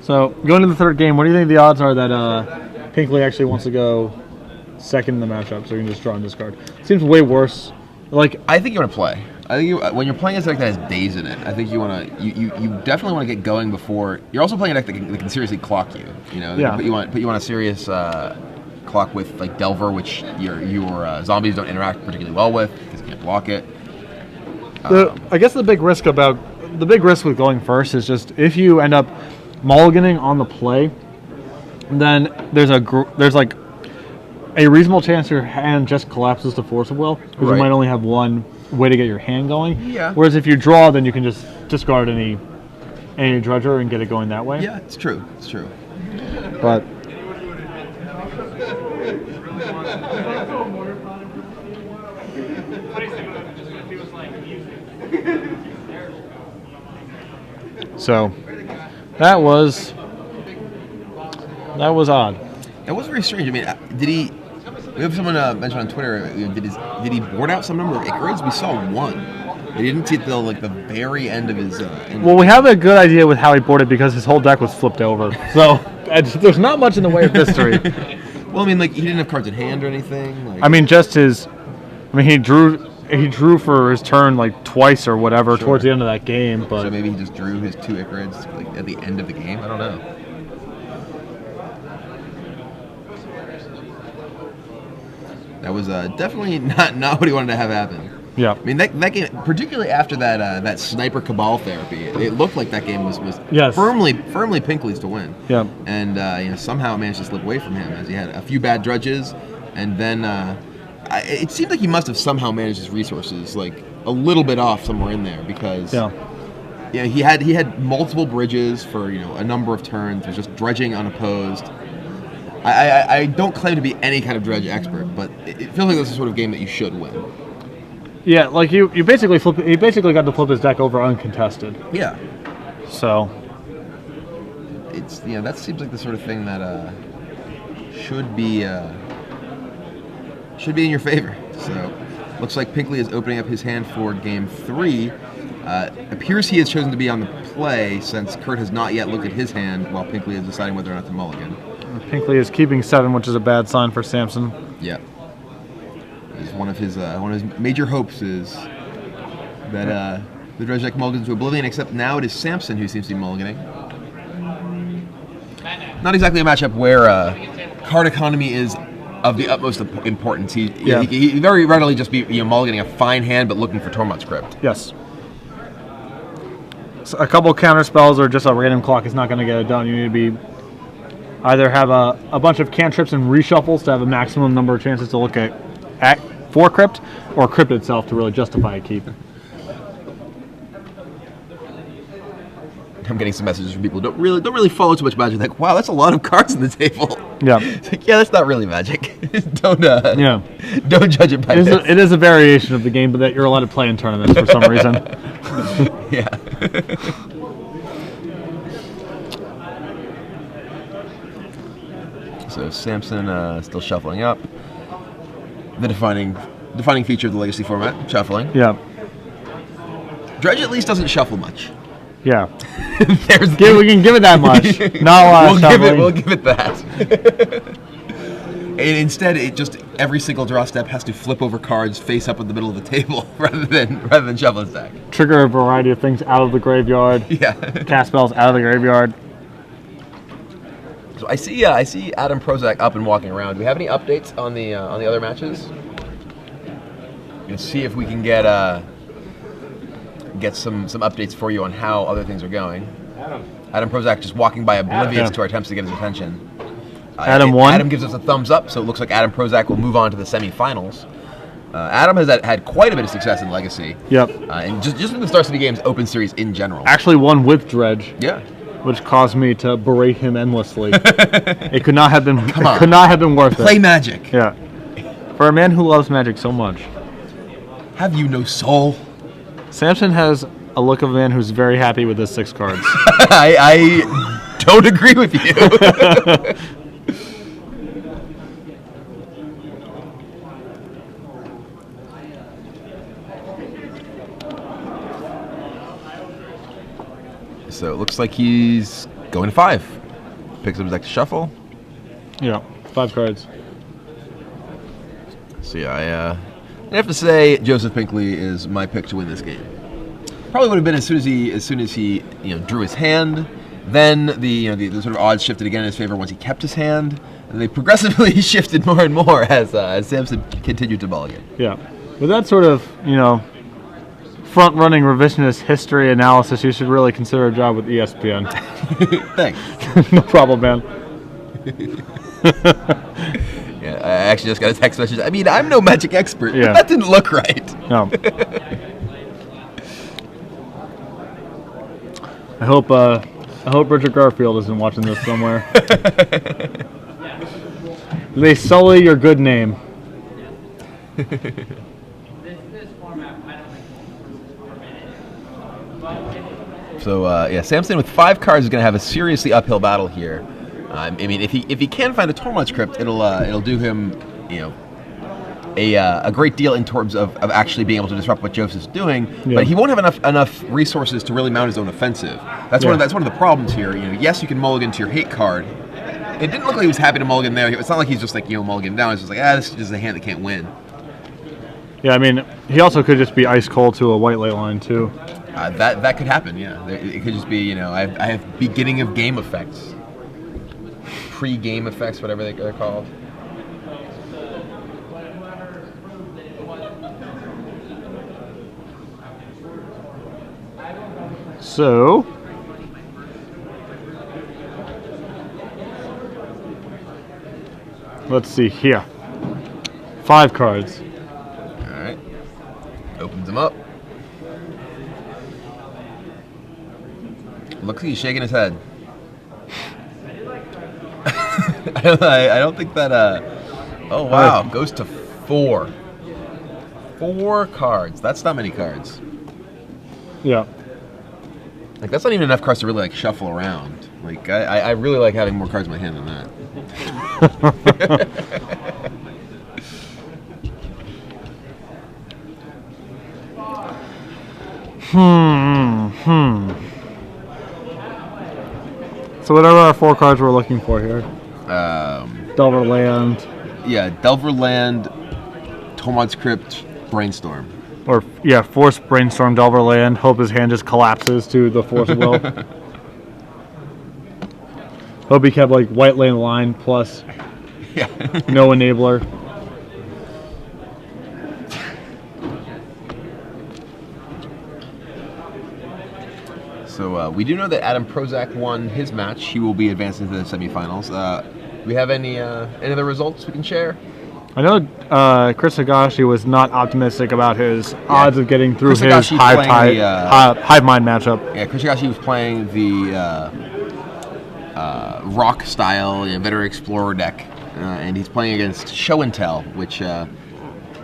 S2: So, going to the third game, what do you think the odds are that Pinkley actually wants to go second in the matchup, so you can just draw and discard? Seems way worse. Like,
S1: I think you want to play. I think when you're playing a deck that has days in it, I think you definitely want to get going before. You're also playing a deck that can seriously clock you.
S2: Yeah.
S1: Put you on a serious clock with like Delver, which your zombies don't interact particularly well with because you can't block it.
S2: I guess the big risk about the big risk with going first is just if you end up mulliganing on the play, then there's like a reasonable chance your hand just collapses to Force of Will, because you might only have one way to get your hand going.
S1: Yeah.
S2: Whereas if you draw, then you can just discard any dredger and get it going that way.
S1: Yeah, it's true. It's true.
S2: But so that was odd.
S1: It was very strange. I mean, did he? We have someone mentioned on Twitter. Did he board out some number of Icarids? We saw one. He didn't see it till like the very end of his.
S2: Well, we have a good idea with how he boarded because his whole deck was flipped over. So there's not much in the way of mystery.
S1: Well, I mean, like he didn't have cards in hand or anything. Like,
S2: I mean, he drew for his turn like twice or whatever towards the end of that game. But
S1: so maybe he just drew his 2 Icarids like at the end of the game. I don't know. That was definitely not what he wanted to have happen.
S2: Yeah.
S1: I mean, that game, particularly after that sniper cabal therapy, it looked like that game was firmly Pinkley's to win.
S2: Yeah.
S1: And somehow it managed to slip away from him as he had a few bad dredges, and then it seemed like he must have somehow managed his resources like a little bit off somewhere in there because he had multiple bridges for a number of turns. Was just dredging unopposed. I don't claim to be any kind of dredge expert, but it feels like this is the sort of game that you should win.
S2: Yeah, like he basically got to flip his deck over uncontested.
S1: Yeah.
S2: So
S1: it's that seems like the sort of thing that should be in your favor. So looks like Pinkley is opening up his hand for game 3. Appears he has chosen to be on the play since Kurt has not yet looked at his hand while Pinkley is deciding whether or not to mulligan.
S2: Pinkley is keeping 7, which is a bad sign for Samson.
S1: Yeah. One of his major hopes is that the dredge deck mulligans to oblivion, except now it is Samson who seems to be mulliganing. Not exactly a matchup where card economy is of the utmost importance. He very readily just be mulliganing a fine hand but looking for Tormod's Crypt.
S2: Yes. So a couple counter spells or just a random clock is not going to get it done. You need to be either have a bunch of cantrips and reshuffles to have a maximum number of chances to look at for Crypt, or Crypt itself to really justify a keep.
S1: I'm getting some messages from people who don't really follow too much Magic. Like, wow, that's a lot of cards on the table.
S2: Yeah.
S1: It's like, yeah, that's not really Magic. Don't judge it by this.
S2: It is a variation of the game, but that you're allowed to play in tournaments for some reason.
S1: Yeah. So Samson still shuffling up. The defining feature of the Legacy format, shuffling.
S2: Yeah.
S1: Dredge at least doesn't shuffle much.
S2: Yeah.
S1: We
S2: can give it that much. Not a lot of shuffling.
S1: We'll give it that. And instead, it just every single draw step has to flip over cards face up in the middle of the table rather than shuffle his deck.
S2: Trigger a variety of things out of the graveyard.
S1: Yeah.
S2: Cast spells out of the graveyard.
S1: So I see Adam Prozac up and walking around. Do we have any updates on the other matches? Gonna see if we can get some updates for you on how other things are going. Adam Prozac just walking by oblivious to our attempts to get his attention.
S2: Adam won.
S1: Adam gives us a thumbs up, so it looks like Adam Prozac will move on to the semifinals. Adam has had quite a bit of success in Legacy.
S2: Yep.
S1: And just in the Star City Games Open Series in general.
S2: Actually won with Dredge.
S1: Yeah.
S2: Which caused me to berate him endlessly. It could not have been. Could not have been worth it.
S1: Play Magic.
S2: Yeah. For a man who loves Magic so much.
S1: Have you no soul?
S2: Samson has a look of a man who's very happy with his 6 cards.
S1: I don't agree with you. So it looks like he's going to 5. Picks up his deck to shuffle.
S2: Yeah, 5 cards.
S1: So yeah, I have to say Joseph Pinkley is my pick to win this game. Probably would have been as soon as he drew his hand. Then the sort of odds shifted again in his favor once he kept his hand, and they progressively shifted more and more as Samson continued to mulligan.
S2: Yeah, with that sort of front-running revisionist history analysis, you should really consider a job with ESPN.
S1: Thanks.
S2: No problem, man.
S1: Yeah, I actually just got a text message. I mean, I'm no Magic expert,
S2: Yeah.
S1: but that didn't look right.
S2: No. I hope Richard Garfield isn't watching this somewhere. They sully your good name.
S1: So yeah, Samson with 5 cards is going to have a seriously uphill battle here. I mean, if he can find a Tormod's Crypt, it'll do him, you know, a great deal in terms of actually being able to disrupt what Joseph's doing.
S2: Yeah.
S1: But he won't have enough resources to really mount his own offensive. That's one of the problems here. You know, yes, you can mulligan to your hate card. It didn't look like he was happy to mulligan there. It's not like he's just like, you know, mulligan down. It's just like, this is just a hand that can't win.
S2: Yeah, I mean, he also could just be ice cold to a white light line too.
S1: That could happen. Yeah, it could just be, you know, I have beginning of game effects, pre-game effects, whatever they're called.
S2: So, let's see here. 5 cards.
S1: All right, opens them up. Looks like he's shaking his head. I don't think that. Oh wow, goes to 4. 4 cards. That's not many cards.
S2: Yeah.
S1: Like that's not even enough cards to really like shuffle around. Like I really like having more cards in my hand than that.
S2: So whatever our 4 cards we're looking for here. Delver Land.
S1: Yeah, Delver Land, Tormod's Crypt, Brainstorm.
S2: Or, yeah, Force Brainstorm, Delver Land. Hope his hand just collapses to the Force of Will. Hope he kept, like, White Lane line plus no enabler.
S1: So we do know that Adam Prozac won his match. He will be advancing to the semifinals. Do we have any other results we can share?
S2: I know Chris Higashi was not optimistic about his odds of getting through
S1: Chris
S2: his
S1: Higashi
S2: Hive Mind matchup.
S1: Yeah, Chris Higashi was playing the rock style Veteran Explorer deck, and he's playing against Show and Tell, which Show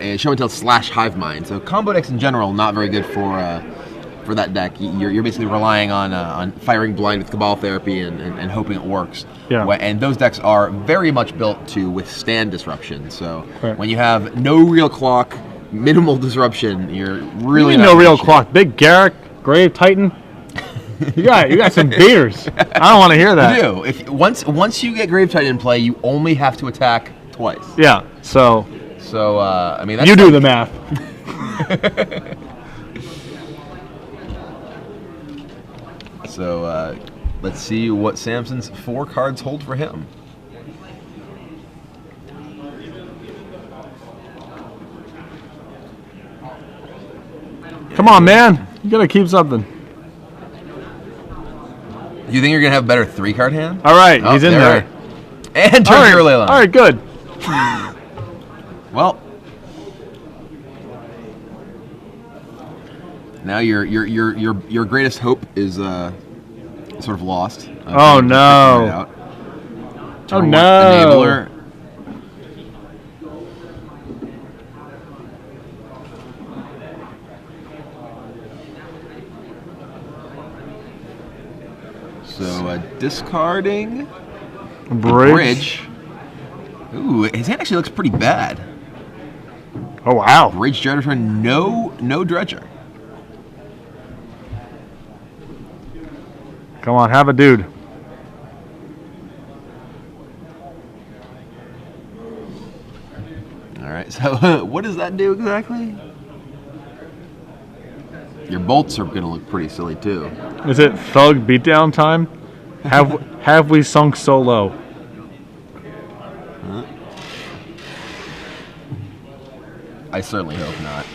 S1: and Tell / Hive Mind. So combo decks in general not very good for that deck. You're basically relying on firing blind with Cabal Therapy and hoping it works.
S2: Yeah.
S1: And those decks are very much built to withstand disruption. So when you have no real clock, minimal disruption, you're really
S2: no real clock. Big Garrick, Grave Titan. You got some beers. I don't want to hear that.
S1: You do. Once you get Grave Titan in play, you only have to attack twice.
S2: Yeah. So
S1: I mean, that's
S2: you do the math.
S1: So let's see what Samson's 4 cards hold for him.
S2: Come on, man. You gotta keep something.
S1: You think you're gonna have a better 3-card hand?
S2: All right, he's in there.
S1: And turn your Leyline.
S2: All right, good.
S1: Well, now your greatest hope is sort of lost.
S2: Oh no! Oh no!
S1: Enabler. So discarding Bridge. Ooh, his hand actually looks pretty bad.
S2: Oh wow!
S1: Bridge Dredger, no Dredger.
S2: Come on, have a dude.
S1: All right, so what does that do exactly? Your bolts are going to look pretty silly too.
S2: Is it Thug beatdown time? Have we sunk so low?
S1: I certainly hope not.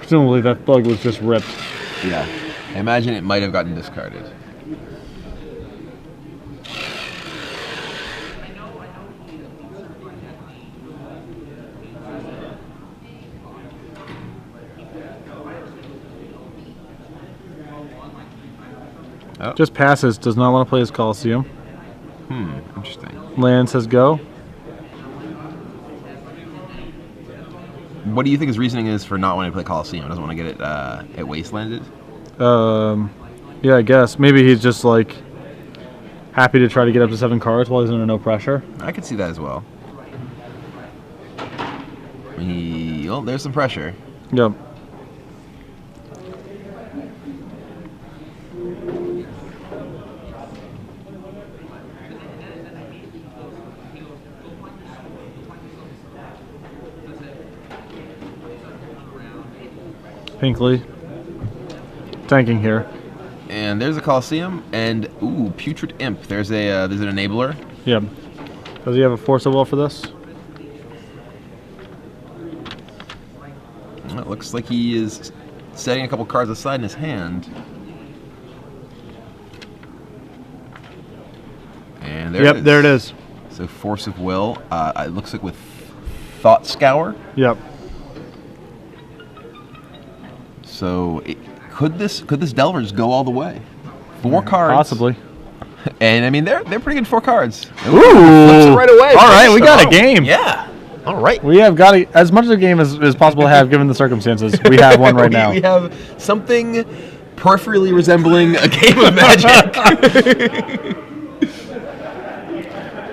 S2: Presumably that thug was just ripped.
S1: Yeah. I imagine it might have gotten discarded. Oh.
S2: Just passes. Does not want to play his Coliseum.
S1: Interesting.
S2: Land says go.
S1: What do you think his reasoning is for not wanting to play Coliseum? Doesn't want to get it wastelanded?
S2: Yeah, I guess. Maybe he's just like happy to try to get up to 7 cards while he's under no pressure.
S1: I could see that as well. Well, there's some pressure.
S2: Yep. Pinkley. Tanking here.
S1: And there's a Coliseum, and ooh, Putrid Imp. There's an enabler.
S2: Yeah. Does he have a Force of Will for this?
S1: Well, it looks like he is setting a couple cards aside in his hand. And there it is.
S2: There it is.
S1: So Force of Will. It looks like with Thought Scour.
S2: Yep.
S1: So could this Delvers go all the way? 4 cards.
S2: Possibly.
S1: And I mean they're pretty good 4 cards.
S2: Ooh.
S1: Flips it right away.
S2: All right, we got a game.
S1: Yeah. All right.
S2: We have got as much of a game as possible to have given the circumstances. We have one right now.
S1: We have something peripherally resembling a game of Magic.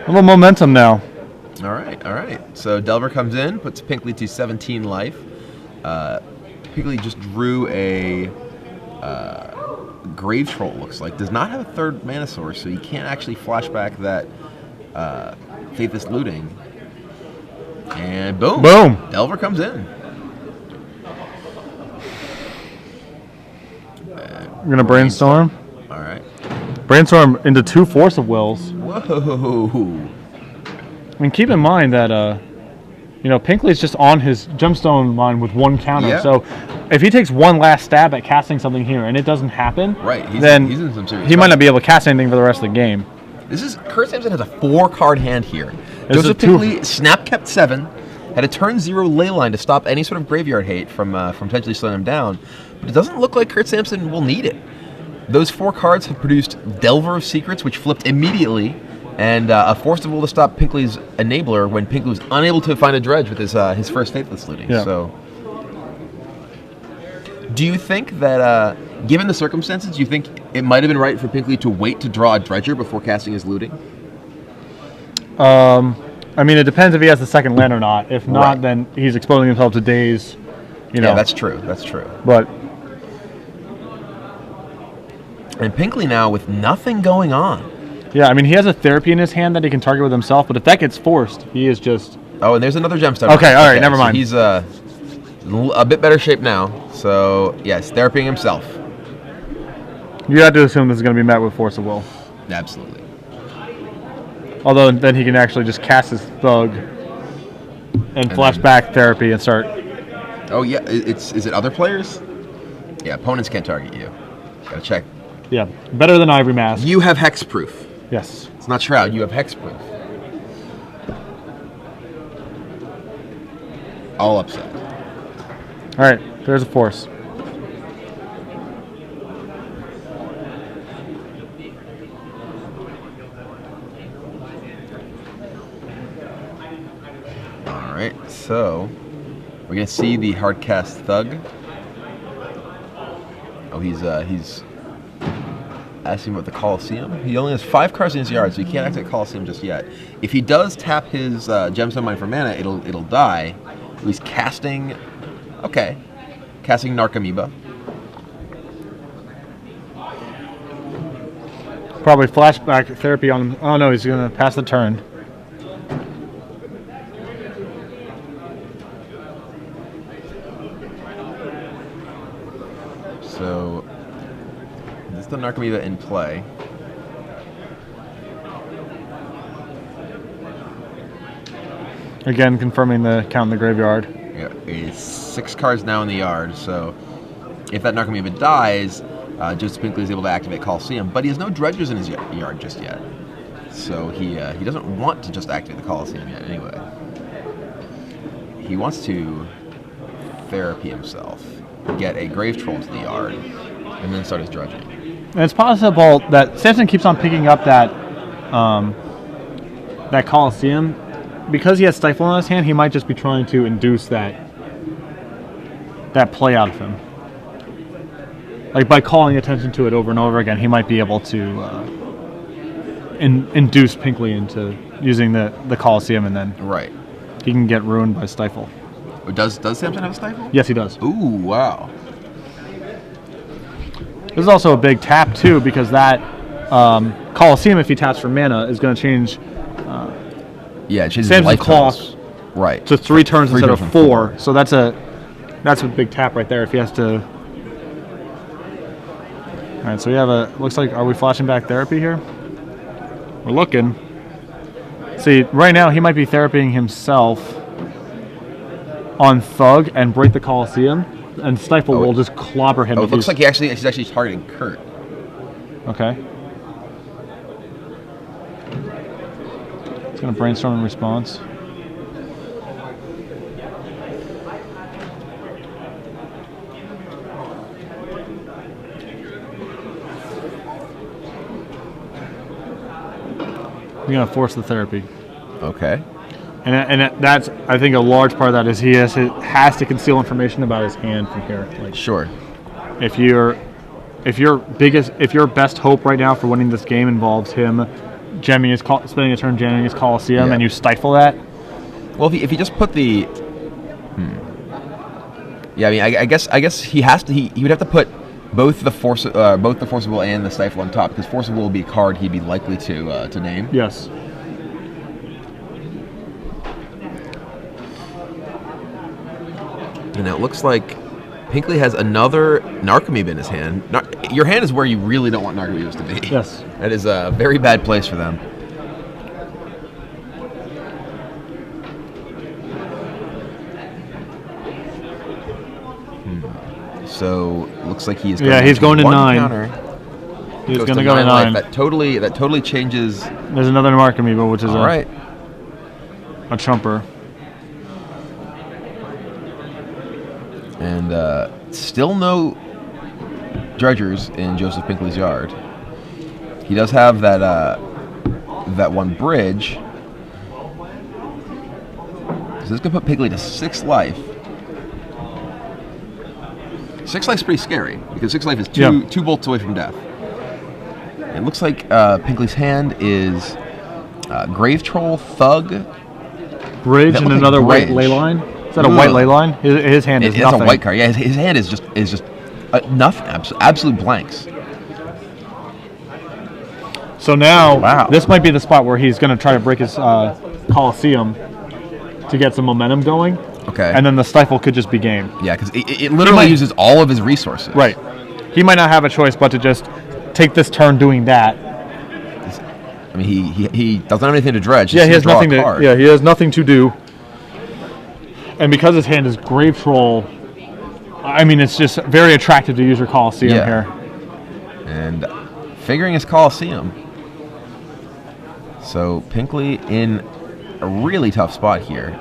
S2: A little momentum now.
S1: All right. So Delver comes in, puts Pinkley to 17 life. Pinkley just drew a Grave Troll, looks like. Does not have a 3rd mana source, so he can't actually flashback that Faithless Looting. And boom.
S2: Boom.
S1: Delver comes in.
S2: We're going to brainstorm.
S1: All right.
S2: Brainstorm into 2 Force of Wills.
S1: Whoa.
S2: I mean, keep in mind that, Pinkley's just on his gemstone line with 1 counter.
S1: Yeah.
S2: So if he takes one last stab at casting something here and it doesn't happen,
S1: Right.
S2: then
S1: he's in some serious
S2: he might
S1: trouble.
S2: not be able to cast anything for the rest of the game.
S1: Kurt Samson has a 4-card hand here.
S2: This is
S1: Joseph
S2: a two-
S1: Pinkley snap kept 7, had a turn 0 ley line to stop any sort of graveyard hate from potentially slowing him down, but it doesn't look like Kurt Samson will need it. Those 4 cards have produced Delver of Secrets, which flipped immediately, and a Force of Will to stop Pinkley's enabler when Pinkley was unable to find a dredge with his first Faithless Looting.
S2: Yeah.
S1: So, do you think that, given the circumstances, do you think it might have been right for Pinkley to wait to draw a dredger before casting his looting?
S2: I mean, it depends if he has the 2nd land or not. If not,
S1: Right.
S2: then he's exposing himself to days,
S1: Yeah, that's true.
S2: But
S1: And Pinkley now with nothing going on.
S2: yeah, I mean, he has a therapy in his hand that he can target with himself, but if that gets forced, he is just...
S1: Oh, and there's another gemstone.
S2: Okay, all right, never mind.
S1: So he's a bit better shape now. So, yes, therapying himself.
S2: You have to assume this is going to be met with Force of Will.
S1: Absolutely.
S2: Although then he can actually just cast his thug and flashback therapy and start...
S1: Oh, yeah. Is it other players? Yeah, opponents can't target you. Gotta check.
S2: Yeah, better than Ivory Mask.
S1: You have hexproof.
S2: Yes.
S1: It's not Shroud. You have hexproof. All upset.
S2: All right, there's a Force.
S1: All right, so we're gonna see the hardcast thug. Oh, he's asking about the Coliseum. He only has 5 cards in his yard, so he can't activate Coliseum just yet. If he does tap his Gemstone Mine for mana, it'll die. He's casting. Okay, casting Narcomoeba.
S2: Probably flashback therapy on him. Oh no, he's gonna pass the turn.
S1: So this is the Narcomoeba in play.
S2: Again, confirming the count in the graveyard.
S1: Yeah, it's 6 cards now in the yard, so if that Narcomoeba dies, Joseph Pinkley is able to activate Coliseum, but he has no dredgers in his yard just yet. So he doesn't want to just activate the Coliseum yet anyway. He wants to therapy himself, get a Grave Troll into the yard, and then start his dredging.
S2: And it's possible that Samson keeps on picking up that that Coliseum. Because he has Stifle in his hand, he might just be trying to induce that play out of him. Like by calling attention to it over and over again, he might be able to induce Pinkley into using the Coliseum, and then
S1: Right.
S2: he can get ruined by Stifle.
S1: Does Samson have a Stifle?
S2: Yes, he does.
S1: Ooh, wow.
S2: This is also a big tap too, because that Coliseum, if he taps for mana, is going to change
S1: Yeah, it changes
S2: Samson's
S1: life
S2: cost
S1: totals. Right.
S2: to 3 turns
S1: Three
S2: instead
S1: turns
S2: of
S1: from
S2: 4. So that's a big tap right there if he has to. All right, so we have looks like, are we flashing back therapy here? We're looking. See, right now he might be therapying himself on Thug and break the Coliseum, and Stifle will just clobber him.
S1: Oh, it looks like he's actually targeting Kurt.
S2: Okay. It's going to brainstorm in response. You're going to force the therapy.
S1: Okay.
S2: And that's, I think, a large part of that is he has to conceal information about his hand from here. Like,
S1: Sure.
S2: if your best hope right now for winning this game involves him spending a turn jamming his Coliseum,
S1: Yeah.
S2: and you stifle that.
S1: Well, if he just put the, yeah, I mean, I guess he has to. He would have to put both the Forcible and the Stifle on top, because Forcible will be a card he'd be likely to name.
S2: Yes.
S1: And it looks like Pinkley has another Narcomoeba in his hand. Your hand is where you really don't want Narcomoebas to be.
S2: Yes.
S1: That is a very bad place for them. So looks like he is.
S2: He's going to 9.
S1: Counter.
S2: He's
S1: Goes
S2: going to go to 9.
S1: That totally changes.
S2: There's another Narcomoeba, which is
S1: All right.
S2: a chumper.
S1: And still no dredgers in Joseph Pinkley's yard. He does have that one bridge. So this is going to put Pinkley to 6 life. 6 life's pretty scary, because 6 life is two bolts away from death. It looks like Pinkley's hand is Grave Troll, Thug,
S2: Bridge, and another white ley line. Is that a white ley line? His hand is nothing.
S1: It's a white card. Yeah, his hand is just nothing. Absolute blanks.
S2: So now, this might be the spot where he's going to try to break his Coliseum to get some momentum going.
S1: Okay.
S2: And then the Stifle could just be game.
S1: Yeah, because it literally uses all of his resources.
S2: Right. He might not have a choice but to just take this turn doing that.
S1: I mean, he doesn't have anything to dredge.
S2: Yeah, he has nothing
S1: to.
S2: Yeah, he has nothing to do. And because his hand is Grave Troll, I mean, it's just very attractive to use your Coliseum here.
S1: And figuring his Coliseum. So Pinkley in a really tough spot here.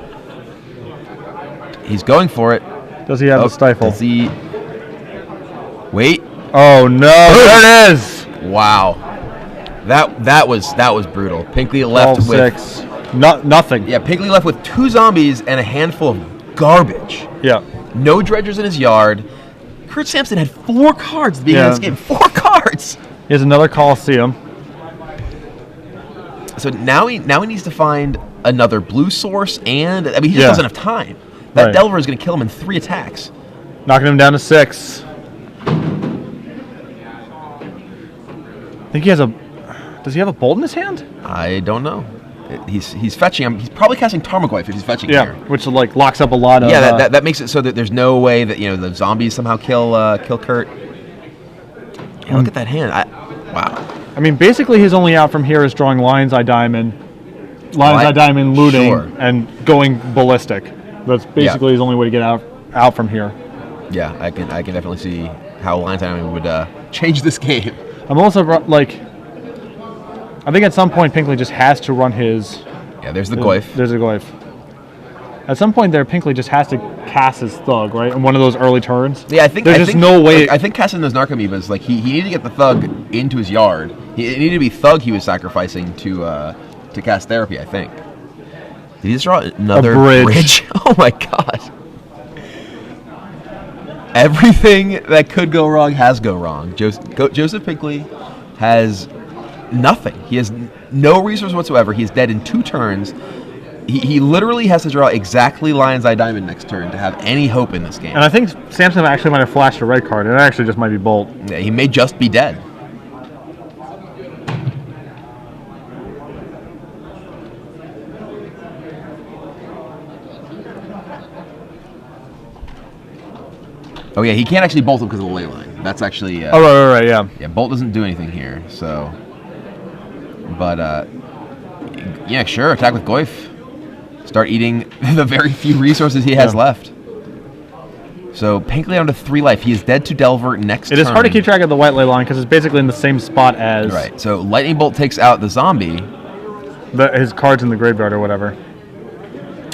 S1: He's going for it.
S2: Does he have the Stifle?
S1: Does he? Wait.
S2: Oh no! There it is.
S1: Wow. That was brutal. Pinkley left with
S2: 6. Nothing.
S1: Yeah, Pinkley left with 2 zombies and a handful of garbage.
S2: Yeah.
S1: No dredgers in his yard. Kurt Samson had 4 cards at the beginning of this game. 4 cards.
S2: He has another Coliseum.
S1: So now he needs to find another blue source, and I mean he just doesn't have time. That Delver is going to kill him in 3 attacks.
S2: Knocking him down to 6. I think he has a. Does he have a bolt in his hand?
S1: I don't know. He's fetching him. He's probably casting Tarmogoyf if he's fetching here.
S2: Which like locks up a lot of.
S1: Yeah, that makes it so that there's no way that the zombies somehow kill Kurt. Yeah, look at that hand. Wow.
S2: I mean, basically his only out from here is drawing Lion's Eye Diamond, looting, and going ballistic. That's basically his only way to get out from here.
S1: Yeah, I can definitely see how line timing would change this game.
S2: I'm also like, I think at some point Pinkley just has to run his.
S1: Yeah, there's the Goyf.
S2: There's a Goyf. At some point there, Pinkley just has to cast his Thug, right? In one of those early turns.
S1: Yeah, I think
S2: there's just no way.
S1: I think casting those Narcomoebas, like he needed to get the Thug into his yard. It needed to be Thug he was sacrificing to cast Therapy, I think. Did he just draw another bridge? Oh my god. Everything that could go wrong has gone wrong. Joseph Pinkley has nothing. He has no resource whatsoever. He's dead in 2 turns. He literally has to draw exactly Lion's Eye Diamond next turn to have any hope in this game.
S2: And I think Samson actually might have flashed a red card, and it actually just might be Bolt.
S1: Yeah, he may just be dead. Oh yeah, he can't actually bolt him because of the ley line. That's actually.
S2: Right, yeah.
S1: Yeah, bolt doesn't do anything here, so. But yeah, sure, attack with Goyf. Start eating the very few resources he has left. So Pinkley down to 3 life. He is dead to Delver next turn.
S2: It is hard to keep track of the white ley line because it's basically in the same spot as.
S1: Right. So Lightning Bolt takes out the zombie.
S2: His cards in the graveyard or whatever.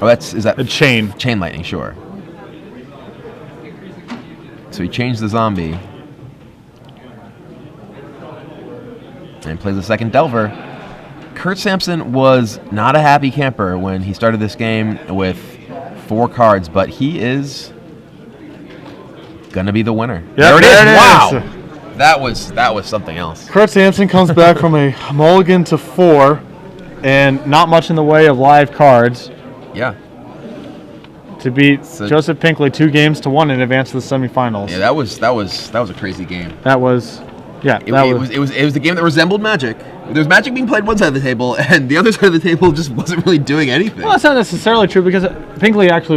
S1: Oh, is that
S2: a chain?
S1: Chain lightning, sure. So he changed the zombie and plays a second Delver. Kurt Samson was not a happy camper when he started this game with 4 cards, but he is gonna be the winner.
S2: Yep, there it is.
S1: Wow, that was something else.
S2: Kurt Samson comes back from a mulligan to 4, and not much in the way of live cards.
S1: Yeah.
S2: To beat Joseph Pinkley 2-1 and advance to the semifinals.
S1: Yeah, that was a crazy game.
S2: That was, yeah.
S1: It was a game that resembled Magic. There was Magic being played one side of the table, and the other side of the table just wasn't really doing anything.
S2: Well, that's not necessarily true because Pinkley actually